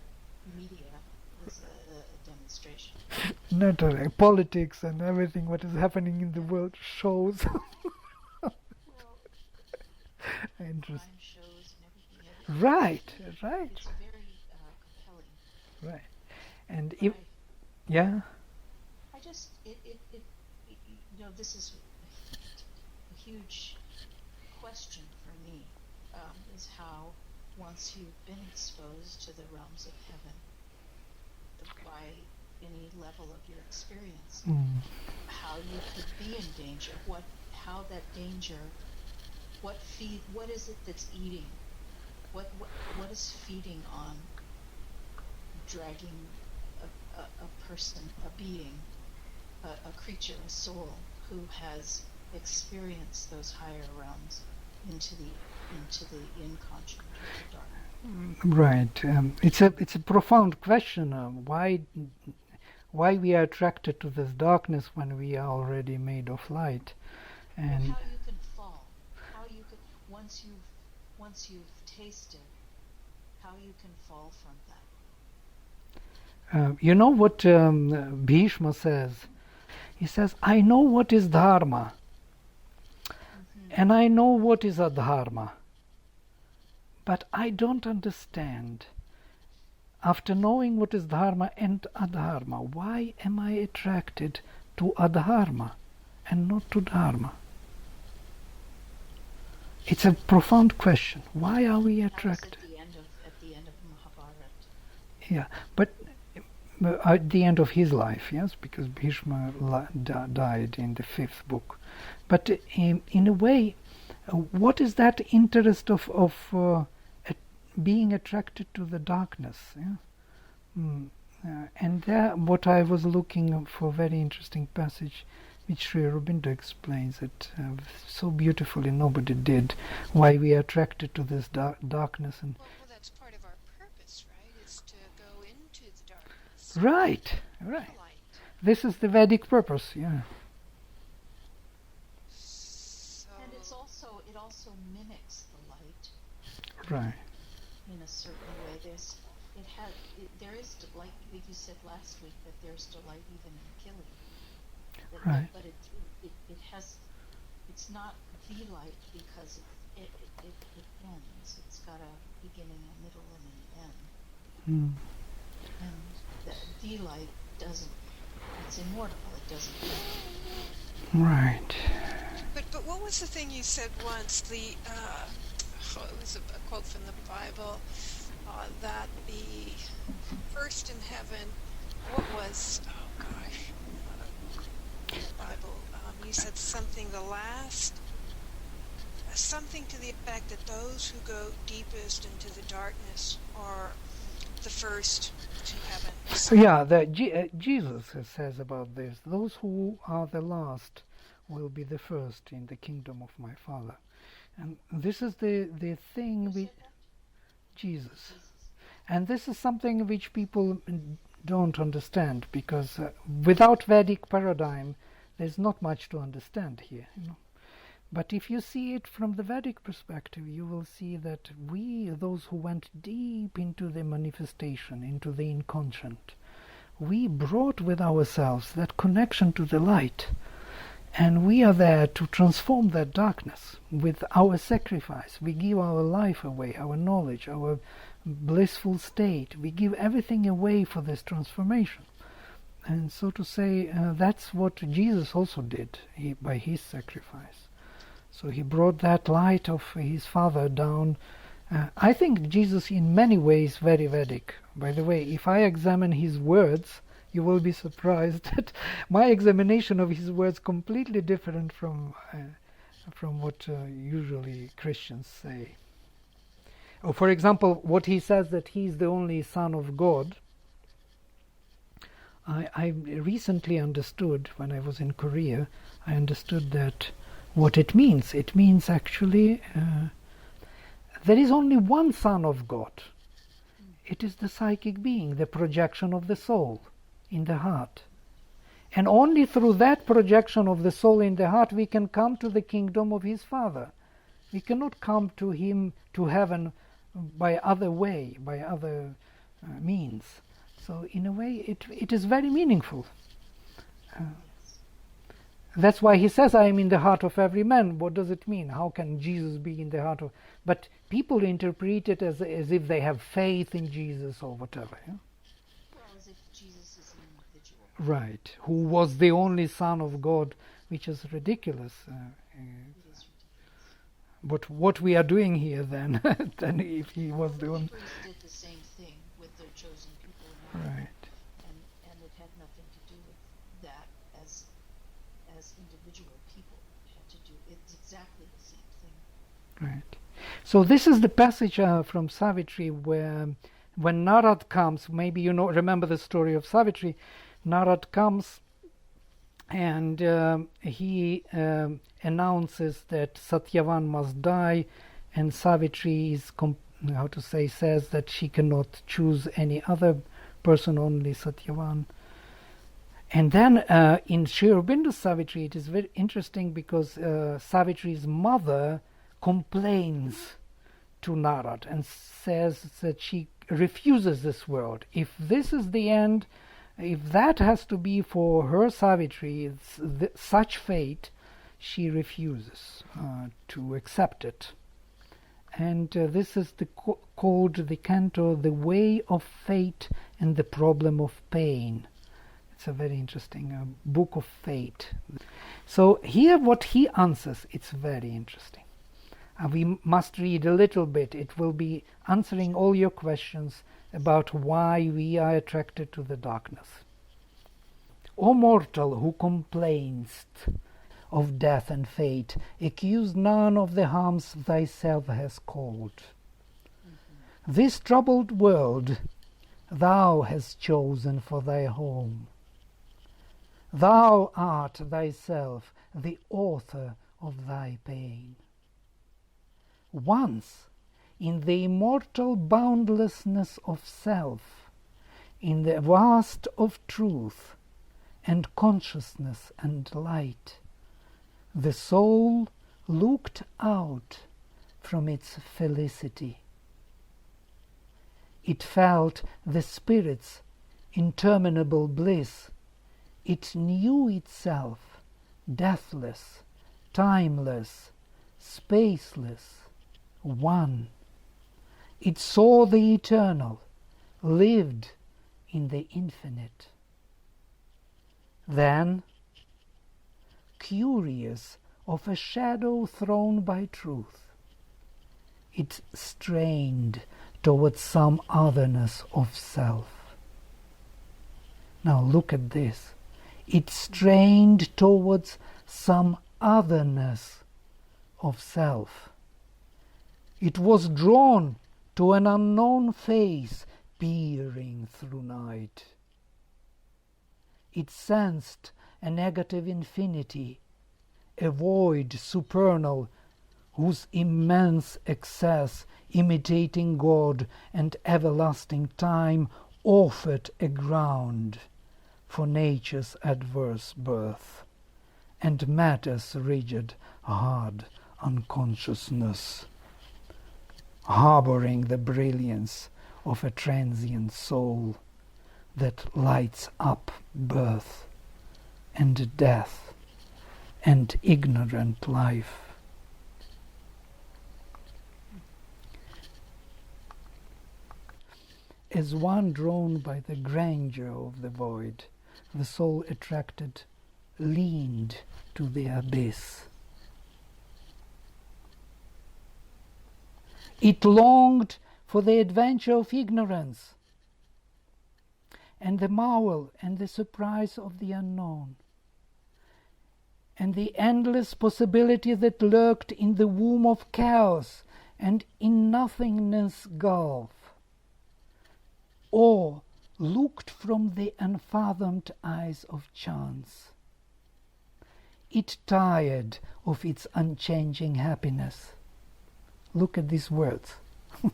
media is a demonstration. Not politics and everything what is happening in the world shows. Interesting. Crime shows and everything. Right. It's very compelling. Right. And if, yeah. I just this is a huge question for me. Is how once you've been exposed to the realms of heaven by any level of your experience, how you could be in danger, how that danger, what is it that's eating, what is feeding on, dragging a person, a being, a creature, a soul who has experienced those higher realms into the inconscient or the dark. Right. It's a profound question. Why we are attracted to this darkness when we are already made of light, and how you can fall, how you can once you've tasted, how you can fall from that. You know what Bhishma says? He says, "I know what is dharma." and I know what is adharma, but I don't understand. After knowing what is dharma and adharma, why am I attracted to adharma and not to dharma? It's a profound question. Why are we attracted? At the end of Mahabharata. Yeah, but at the end of his life, yes, because Bhishma died in the 5th book. But in a way, what is that interest of being attracted to the darkness? Yeah? And there, what I was looking for, a very interesting passage, which Sri Aurobindo explains it so beautifully. Nobody did. Why we are attracted to this darkness and. Well, that's part of our purpose, right? Is to go into the darkness. Right. Light. This is the Vedic purpose. Yeah. So, And it also mimics the light Right. in a certain way. There is delight. Like you said last week, that there's delight even in killing. Right. But it's not the light because it ends. It's got a beginning, a middle, and an end. And the light doesn't. It's immortal. It doesn't end. Right. but what was the thing you said once? It was a quote from the Bible that the first in heaven. What was? Oh gosh. Bible. You said something. The last. Something to the effect that those who go deepest into the darkness are the first to heaven. So yeah, Jesus says about this. Those who are the last will be the first in the kingdom of my Father. And this is the thing with Jesus. And this is something which people don't understand, because without Vedic paradigm, there's not much to understand here. But if you see it from the Vedic perspective, you will see that we, those who went deep into the manifestation, into the inconscient, we brought with ourselves that connection to the light. And we are there to transform that darkness with our sacrifice. We give our life away, our knowledge, our blissful state. We give everything away for this transformation. And so to say, that's what Jesus also did by his sacrifice. So he brought that light of his Father down. I think Jesus in many ways very Vedic. By the way, if I examine his words, you will be surprised that my examination of his words completely different from what usually Christians say. Or for example, what he says that he is the only Son of God. I recently understood, when I was in Korea, I understood that what it means. It means actually there is only one Son of God. It is the psychic being, the projection of the soul in the heart. And only through that projection of the soul in the heart we can come to the kingdom of his Father. We cannot come to him, to heaven, by other way, by other means. So in a way it is very meaningful. That's why he says, I am in the heart of every man. What does it mean? How can Jesus be in the heart of... But people interpret it as if they have faith in Jesus or whatever. Yeah? Well, as if Jesus is an individual. Right. Who was the only Son of God, which is ridiculous. It is ridiculous. But what we are doing here then, then if he was the only... Hebrews did the same thing with their chosen people in mind. Right. And it had nothing to do with that as individual people had to do. It's exactly the same thing. Right. So this is the passage from Savitri where when Narad comes, maybe you remember the story of Savitri. Narad comes and he announces that Satyavan must die, and Savitri is says that she cannot choose any other person, only Satyavan. And then in Sri Aurobindo's Savitri, it is very interesting because Savitri's mother complains to Narad and says that she refuses this world. If this is the end, if that has to be for her Savitri, such fate, she refuses to accept it. And this is called the canto The Way of Fate and the Problem of Pain. It's a very interesting book of fate. So here what he answers, it's very interesting. We must read a little bit. It will be answering all your questions about why we are attracted to the darkness. O mortal who complainst of death and fate, accuse none of the harms thyself hast caused. This troubled world thou hast chosen for thy home. Thou art thyself the author of thy pain. Once, in the immortal boundlessness of self, in the vast of truth and consciousness and light, the soul looked out from its felicity. It felt the Spirit's interminable bliss. It knew itself deathless, timeless, spaceless, one. It saw the eternal, lived in the infinite. Then, curious of a shadow thrown by truth, it strained towards some otherness of self. Now look at this. It strained towards some otherness of self. It was drawn to an unknown face peering through night. It sensed a negative infinity, a void supernal, whose immense excess, imitating God and everlasting time, offered a ground for nature's adverse birth, and matter's rigid, hard unconsciousness, harboring the brilliance of a transient soul that lights up birth and death and ignorant life. As one drawn by the grandeur of the void, the soul attracted leaned to the abyss. It longed for the adventure of ignorance and the marvel and the surprise of the unknown, and the endless possibility that lurked in the womb of chaos and in nothingness gulf, or looked from the unfathomed eyes of chance. It tired of its unchanging happiness. Look at these words. Wow.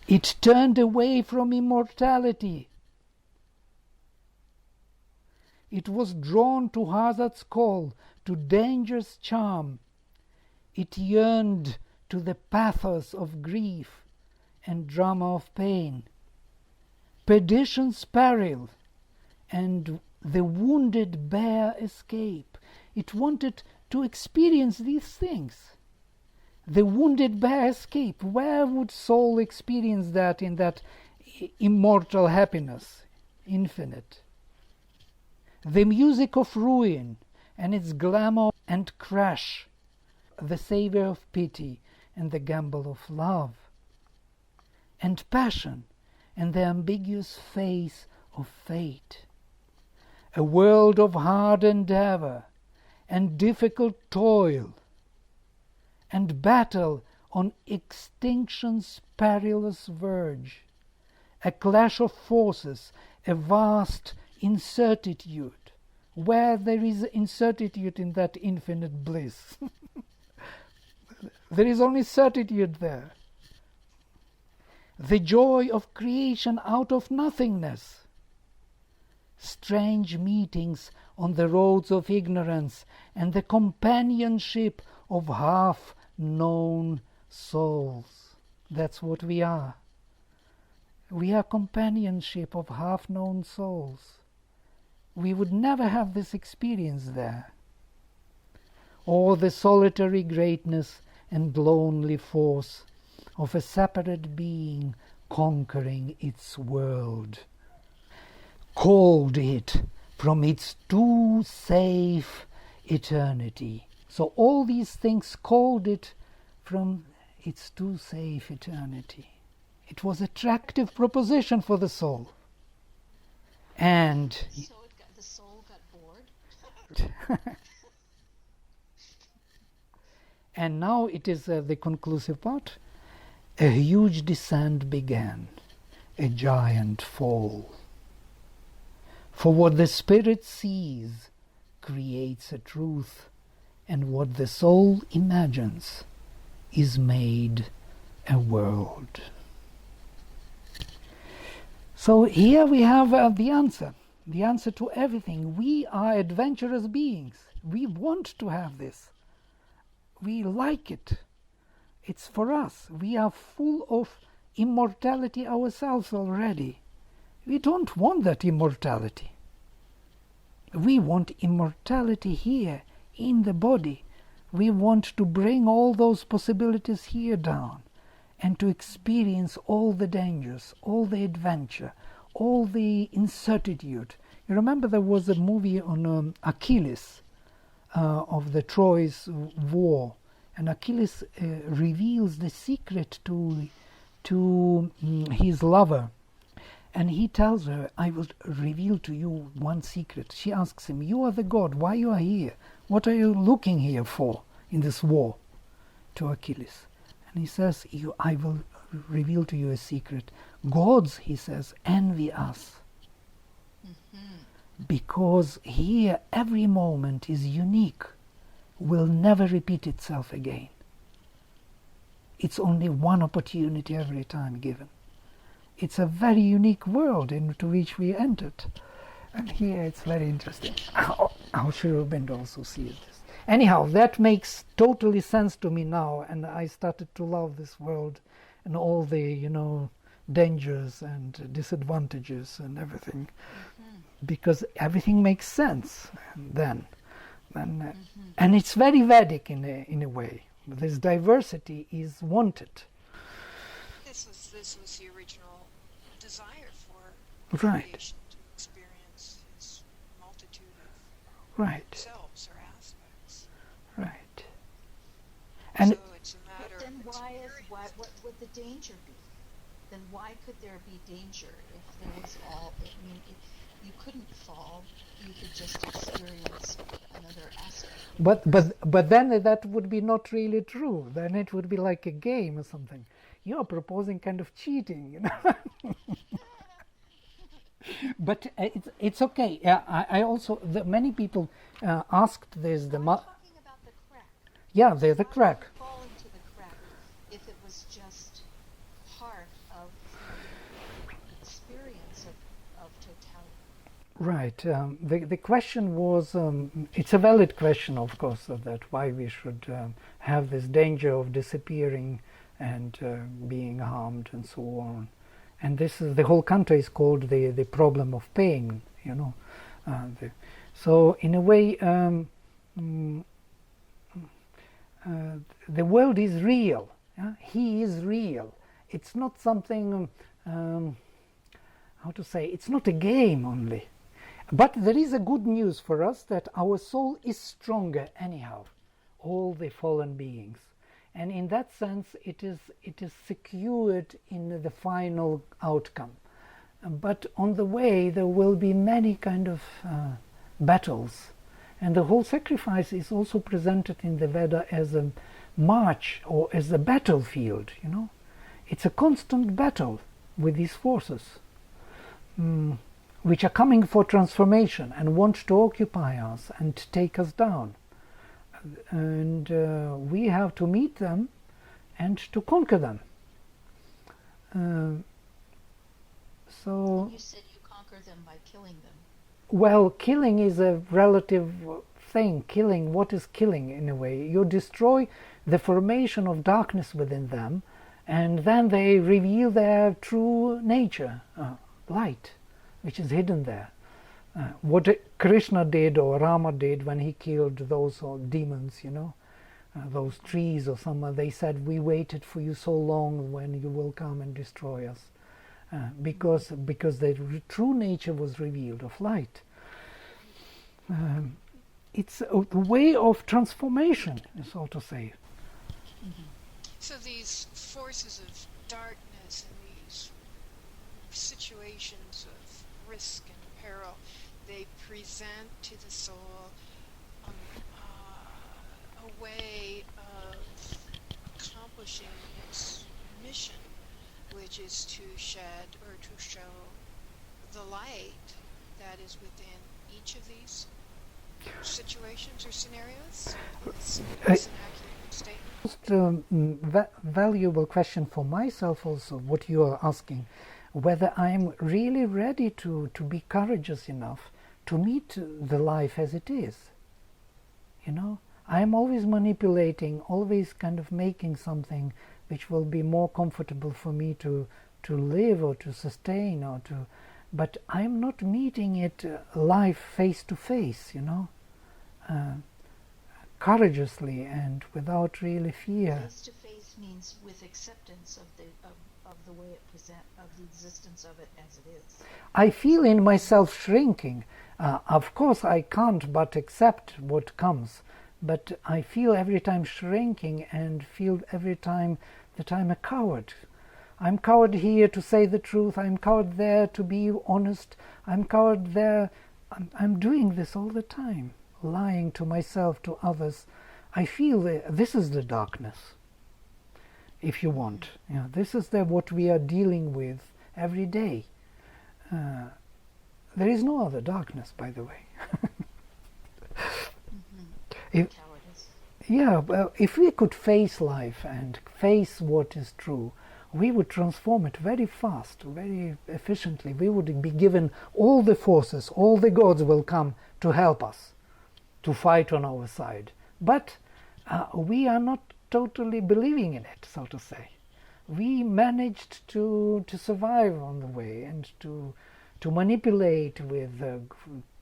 It turned away from immortality. It was drawn to hazard's call, to danger's charm. It yearned to the pathos of grief and drama of pain, perdition's peril, and the wounded bear escape. It wanted to experience these things. The wounded bear escape. Where would soul experience that in that immortal happiness, infinite? The music of ruin and its glamour and crash, the savor of pity and the gamble of love, and passion and the ambiguous face of fate. A world of hard endeavor and difficult toil, and battle on extinction's perilous verge, a clash of forces, a vast incertitude. Where there is incertitude in that infinite bliss? There is only certitude there. The joy of creation out of nothingness. Strange meetings on the roads of ignorance, and the companionship of half-known souls. That's what we are. We are companionship of half-known souls. We would never have this experience there. or the solitary greatness and lonely force of a separate being conquering its world, called it from its too safe eternity. So all these things called it from its too safe eternity. It was an attractive proposition for the soul. And So the soul got bored. and now it is the conclusive part. A huge descent began, a giant fall. For what the spirit sees creates a truth, and what the soul imagines is made a world. So here we have the answer to everything. We are adventurous beings. We want to have this. We like it. It's for us. We are full of immortality ourselves already. We don't want that immortality. We want immortality here, in the body. We want to bring all those possibilities here down and to experience all the dangers, all the adventure, all the incertitude. You remember there was a movie on Achilles, of the Troy's war, and Achilles reveals the secret to his lover, and he tells her, I will reveal to you one secret. She asks him, you are the god, why you are here? What are you looking here for in this war? To Achilles. And he says, I will reveal to you a secret. Gods, he says, envy us. Because here every moment is unique, will never repeat itself again. It's only one opportunity every time given. It's a very unique world into which we entered. And here it's very interesting how Sri Aurobindo also sees this. Anyhow, that makes totally sense to me now, and I started to love this world and all the, dangers and disadvantages and everything, because everything makes sense then. And it's very Vedic in a way. This diversity is wanted. This was the original desire for Right. creation, to experience its multitude of Right, selves or aspects. right. And So it's a matter But then of what would the danger be? Then why could there be danger if there was all? I mean, you couldn't fall. You could just experience another aspect. but then that would be not really true. Then it would be like a game or something. You're proposing kind of cheating, But it's okay. I also many people asked this. I'm talking about the crack. Yeah, there's the crack. How would you fall into the crack if it was just part of the experience of totality? Right. The question was, it's a valid question, of course, of that why we should have this danger of disappearing and being harmed and so on. And this is the whole country is called the problem of pain, so in a way, the world is real. He is real. It's not something. How to say? It's not a game only. But there is a good news for us that our soul is stronger anyhow, all the fallen beings. And in that sense, it is secured in the final outcome. But on the way, there will be many kind of battles. And the whole sacrifice is also presented in the Veda as a march or as a battlefield, It's a constant battle with these forces, which are coming for transformation and want to occupy us and take us down. And we have to meet them and to conquer them. So You said you conquer them by killing them. well, killing is a relative thing. Killing, what is killing in a way? You destroy the formation of darkness within them, and then they reveal their true nature, light, which is hidden there. What Krishna did or Rama did when he killed those demons, those trees or someone, they said, we waited for you so long when you will come and destroy us. Because the true nature was revealed of light. It's a way of transformation, so to say. So these forces of darkness and these situations of risk and peril, they present to the soul a way of accomplishing its mission, which is to shed or to show the light that is within each of these situations or scenarios. Is an accurate statement? Most valuable question for myself also, what you are asking, whether I'm really ready to be courageous enough to meet the life as it is. I'm always manipulating, always kind of making something which will be more comfortable for me to live or to sustain but I'm not meeting it live face to face, courageously and without really fear. Face to face means with acceptance of the way it of the existence of it as it is. I feel in myself shrinking. Of course I can't but accept what comes, but I feel every time shrinking and feel every time that I'm a coward. I'm coward here to say the truth, I'm coward there to be honest, I'm coward there. I'm doing this all the time, lying to myself, to others. I feel this is the darkness, if you want. This is what we are dealing with every day. There is no other darkness, by the way. If we could face life and face what is true, we would transform it very fast, very efficiently. We would be given all the forces, all the gods will come to help us, to fight on our side. But we are not totally believing in it, so to say. We managed to survive on the way and to manipulate with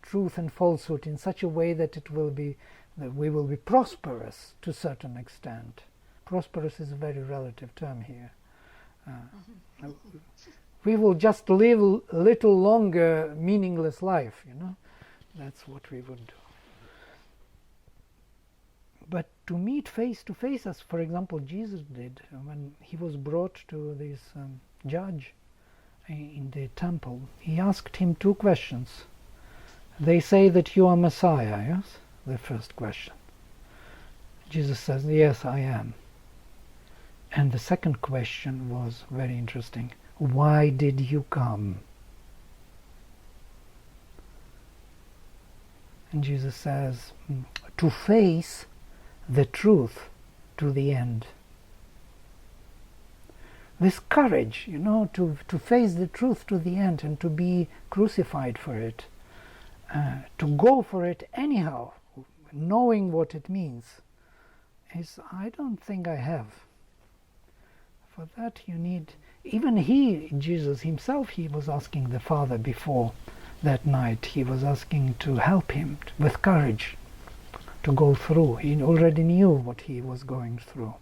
truth and falsehood in such a way that we will be prosperous to a certain extent. Prosperous is a very relative term here. We will just live a little longer meaningless life, That's what we would do. But to meet face to face, as for example Jesus did when he was brought to this judge in the temple, he asked him two questions. They say that you are Messiah, yes? The first question. Jesus says, yes, I am. And the second question was very interesting. Why did you come? And Jesus says, to face the truth to the end. This courage, to face the truth to the end and to be crucified for it, to go for it anyhow, knowing what it means, I don't think I have. For that you need, even Jesus himself, he was asking the Father before that night, he was asking to help him with courage to go through. He already knew what he was going through.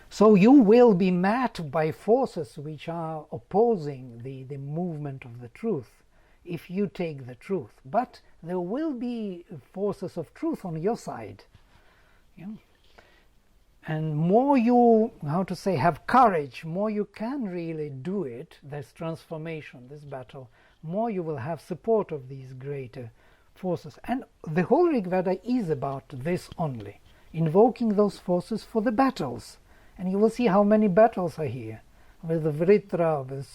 So you will be met by forces which are opposing the movement of the truth if you take the truth. But there will be forces of truth on your side. And more you, have courage, more you can really do it, this transformation, this battle, more you will have support of these greater forces. And the whole Rig Veda is about this only, invoking those forces for the battles. And you will see how many battles are here, with Vritra, with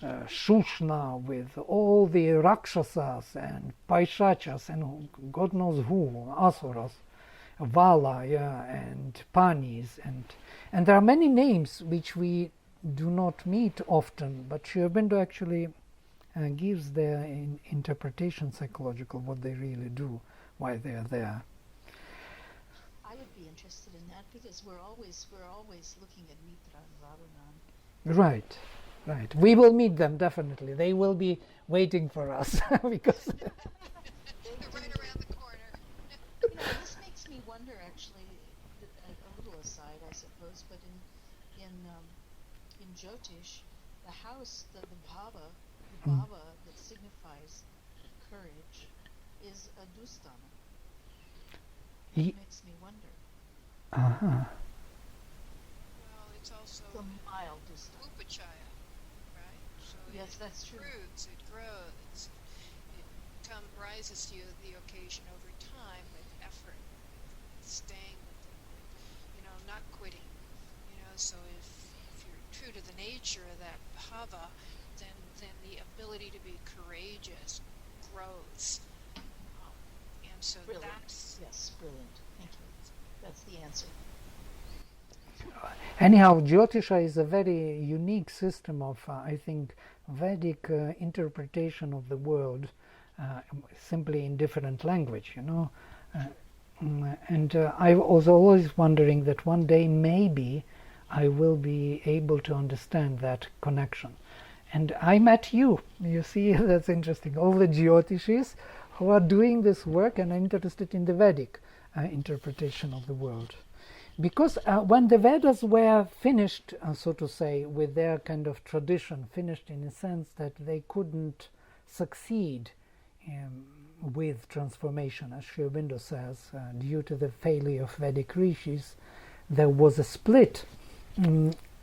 Shushna, with all the Rakshasas and Paishachas and God knows who, Asuras, Vala, and Panis, and there are many names which we do not meet often, but Sri Aurobindo actually gives their interpretation, psychological, what they really do, why they are there. I would be interested in that because we're always looking at Mitra and Varunan. Right, Right. We will meet them definitely. They will be waiting for us because They're right around the corner. You know, this makes me wonder, actually, a little aside, I suppose, but in Jyotish, the house, the bhava that signifies courage, is a dustana. It makes me wonder. Uh-huh. Well, it's also The mild dustana. upachaya, right? So Yes, it that's true. roots, it grows, it rises to the occasion over time with effort, with staying with it, with, not quitting. So if you're true to the nature of that bhava, then the ability to be courageous grows. And so Brilliant. that's Yes, brilliant. Thank you. That's the answer. Anyhow, Jyotisha is a very unique system of, I think, Vedic interpretation of the world, simply in different language, and I was always wondering that one day maybe I will be able to understand that connection. And I met you. You see, that's interesting. All the Jyotishis who are doing this work and are interested in the Vedic interpretation of the world. Because when the Vedas were finished, so to say, with their kind of tradition, finished in a sense that they couldn't succeed with transformation, as Sri Aurobindo says, due to the failure of Vedic rishis, there was a split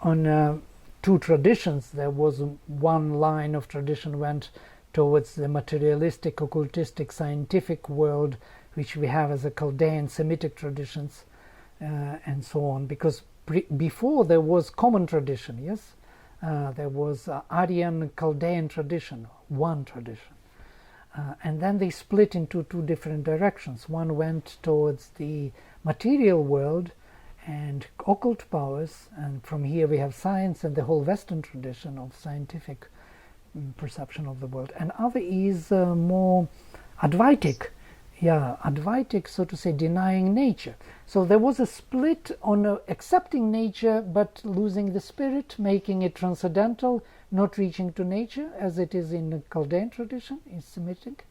on two traditions. There was one line of tradition went towards the materialistic, occultistic, scientific world, which we have as a Chaldean Semitic traditions, and so on, because before there was common tradition, yes? There was Aryan Chaldean tradition, one tradition. And then they split into two different directions. One went towards the material world and occult powers, and from here we have science and the whole Western tradition of scientific perception of the world. And other is more Advaitic, Advaitic, so to say, denying nature. So there was a split on accepting nature but losing the spirit, making it transcendental, not reaching to nature, as it is in the Chaldean tradition, in Semitic,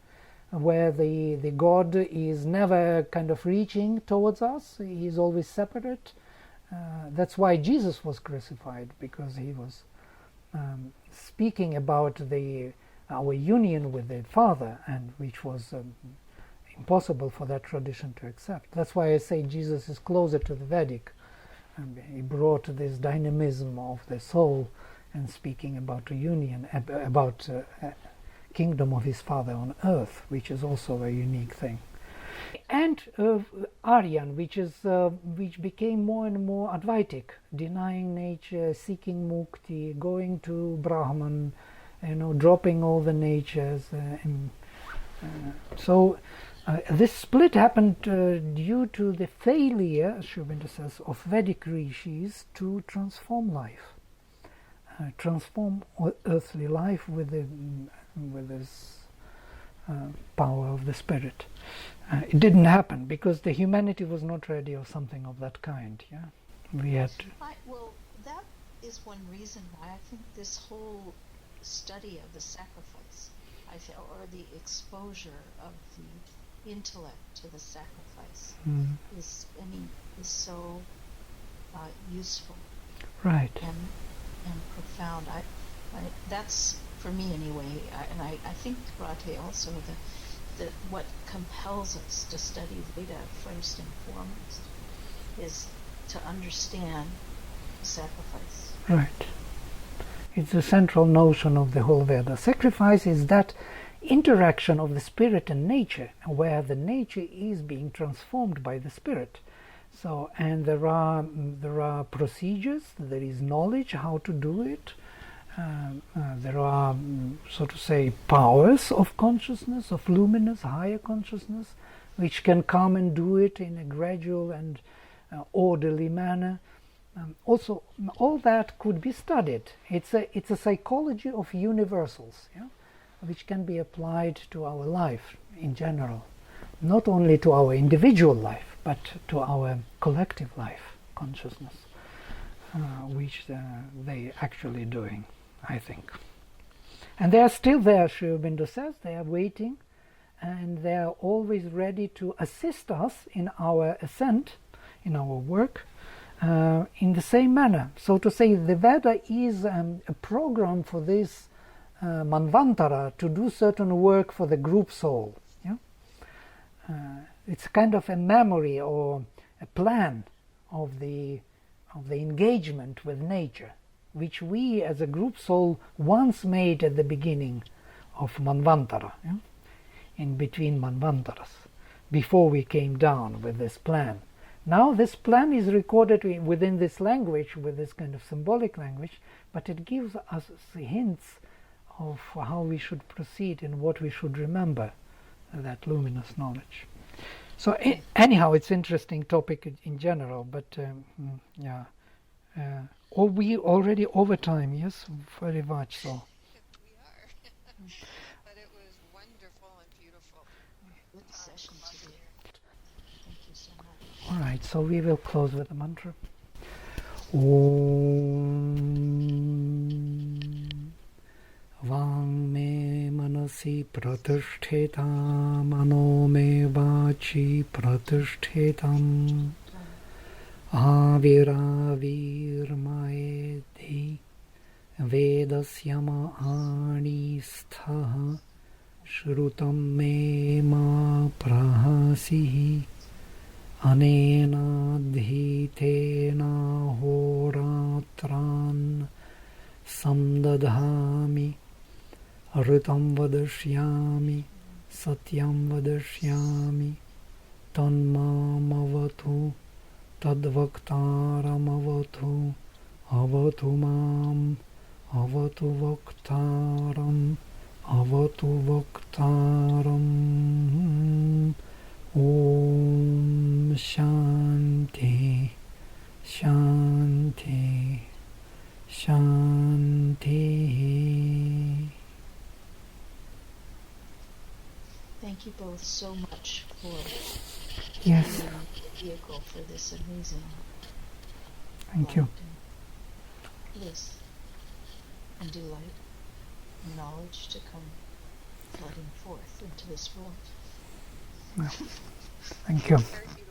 where the God is never kind of reaching towards us, he is always separate. That's why Jesus was crucified, because he was speaking about our union with the Father, and which was impossible for that tradition to accept. That's why I say Jesus is closer to the Vedic. He brought this dynamism of the soul and speaking about a union, about kingdom of his Father on earth, which is also a unique thing. And Aryan, which became more and more Advaitic, denying nature, seeking mukti, going to Brahman, dropping all the natures. So this split happened due to the failure, as Sri Aurobindo says, of Vedic rishis to transform life, transform earthly life with this power of the spirit. It didn't happen because the humanity was not ready or something of that kind. Yeah, we had. Well, that is one reason why I think this whole study of the sacrifice, or the exposure of the intellect to the sacrifice, is so useful, right, and profound. That's for me anyway, and I think Rate also that what compels us to study Veda first and foremost is to understand sacrifice. Right. It's the central notion of the whole Veda. Sacrifice is that interaction of the spirit and nature, where the nature is being transformed by the spirit. So, and there are procedures, there is knowledge how to do it. There are, so to say, powers of consciousness, of luminous, higher consciousness, which can come and do it in a gradual and orderly manner. Also, all that could be studied. It's a psychology of universals, which can be applied to our life in general, not only to our individual life, but to our collective life, consciousness, which they actually doing. I think. And they are still there, Sri Aurobindo says. They are waiting, and they are always ready to assist us in our ascent, in our work, in the same manner. So to say, the Veda is a program for this Manvantara to do certain work for the group soul. Yeah? It's kind of a memory or a plan of the engagement with nature, which we as a group soul once made at the beginning of Manvantara, yeah? In between Manvantaras, before we came down with this plan. Now this plan is recorded within this language, with this kind of symbolic language, but it gives us hints of how we should proceed and what we should remember, that luminous knowledge. So anyhow, it's an interesting topic in general, but yeah. We already over time, yes, very much so. We are. But it was wonderful and beautiful. Good session today. Thank you so much. All right, so we will close with the mantra. Om Vang me manasi pratishthitam mano me vachi pratishthitam Aviravirmaedhi Vedasyama anisthaha Shrutam me ma prahasihi Anena dhitena horatran Samdadhami Ritam vadashyami Satyam vadashyami Tanmamavatu Tadvaktaram avatu avatu mam avatu vaktaram avatu vaktaram Om Shanti Shanti Shanti. Thank you both so much for Yes, being the vehicle for this amazing thank you. light and bliss and delight and knowledge to come flooding forth into this world. Thank you. Very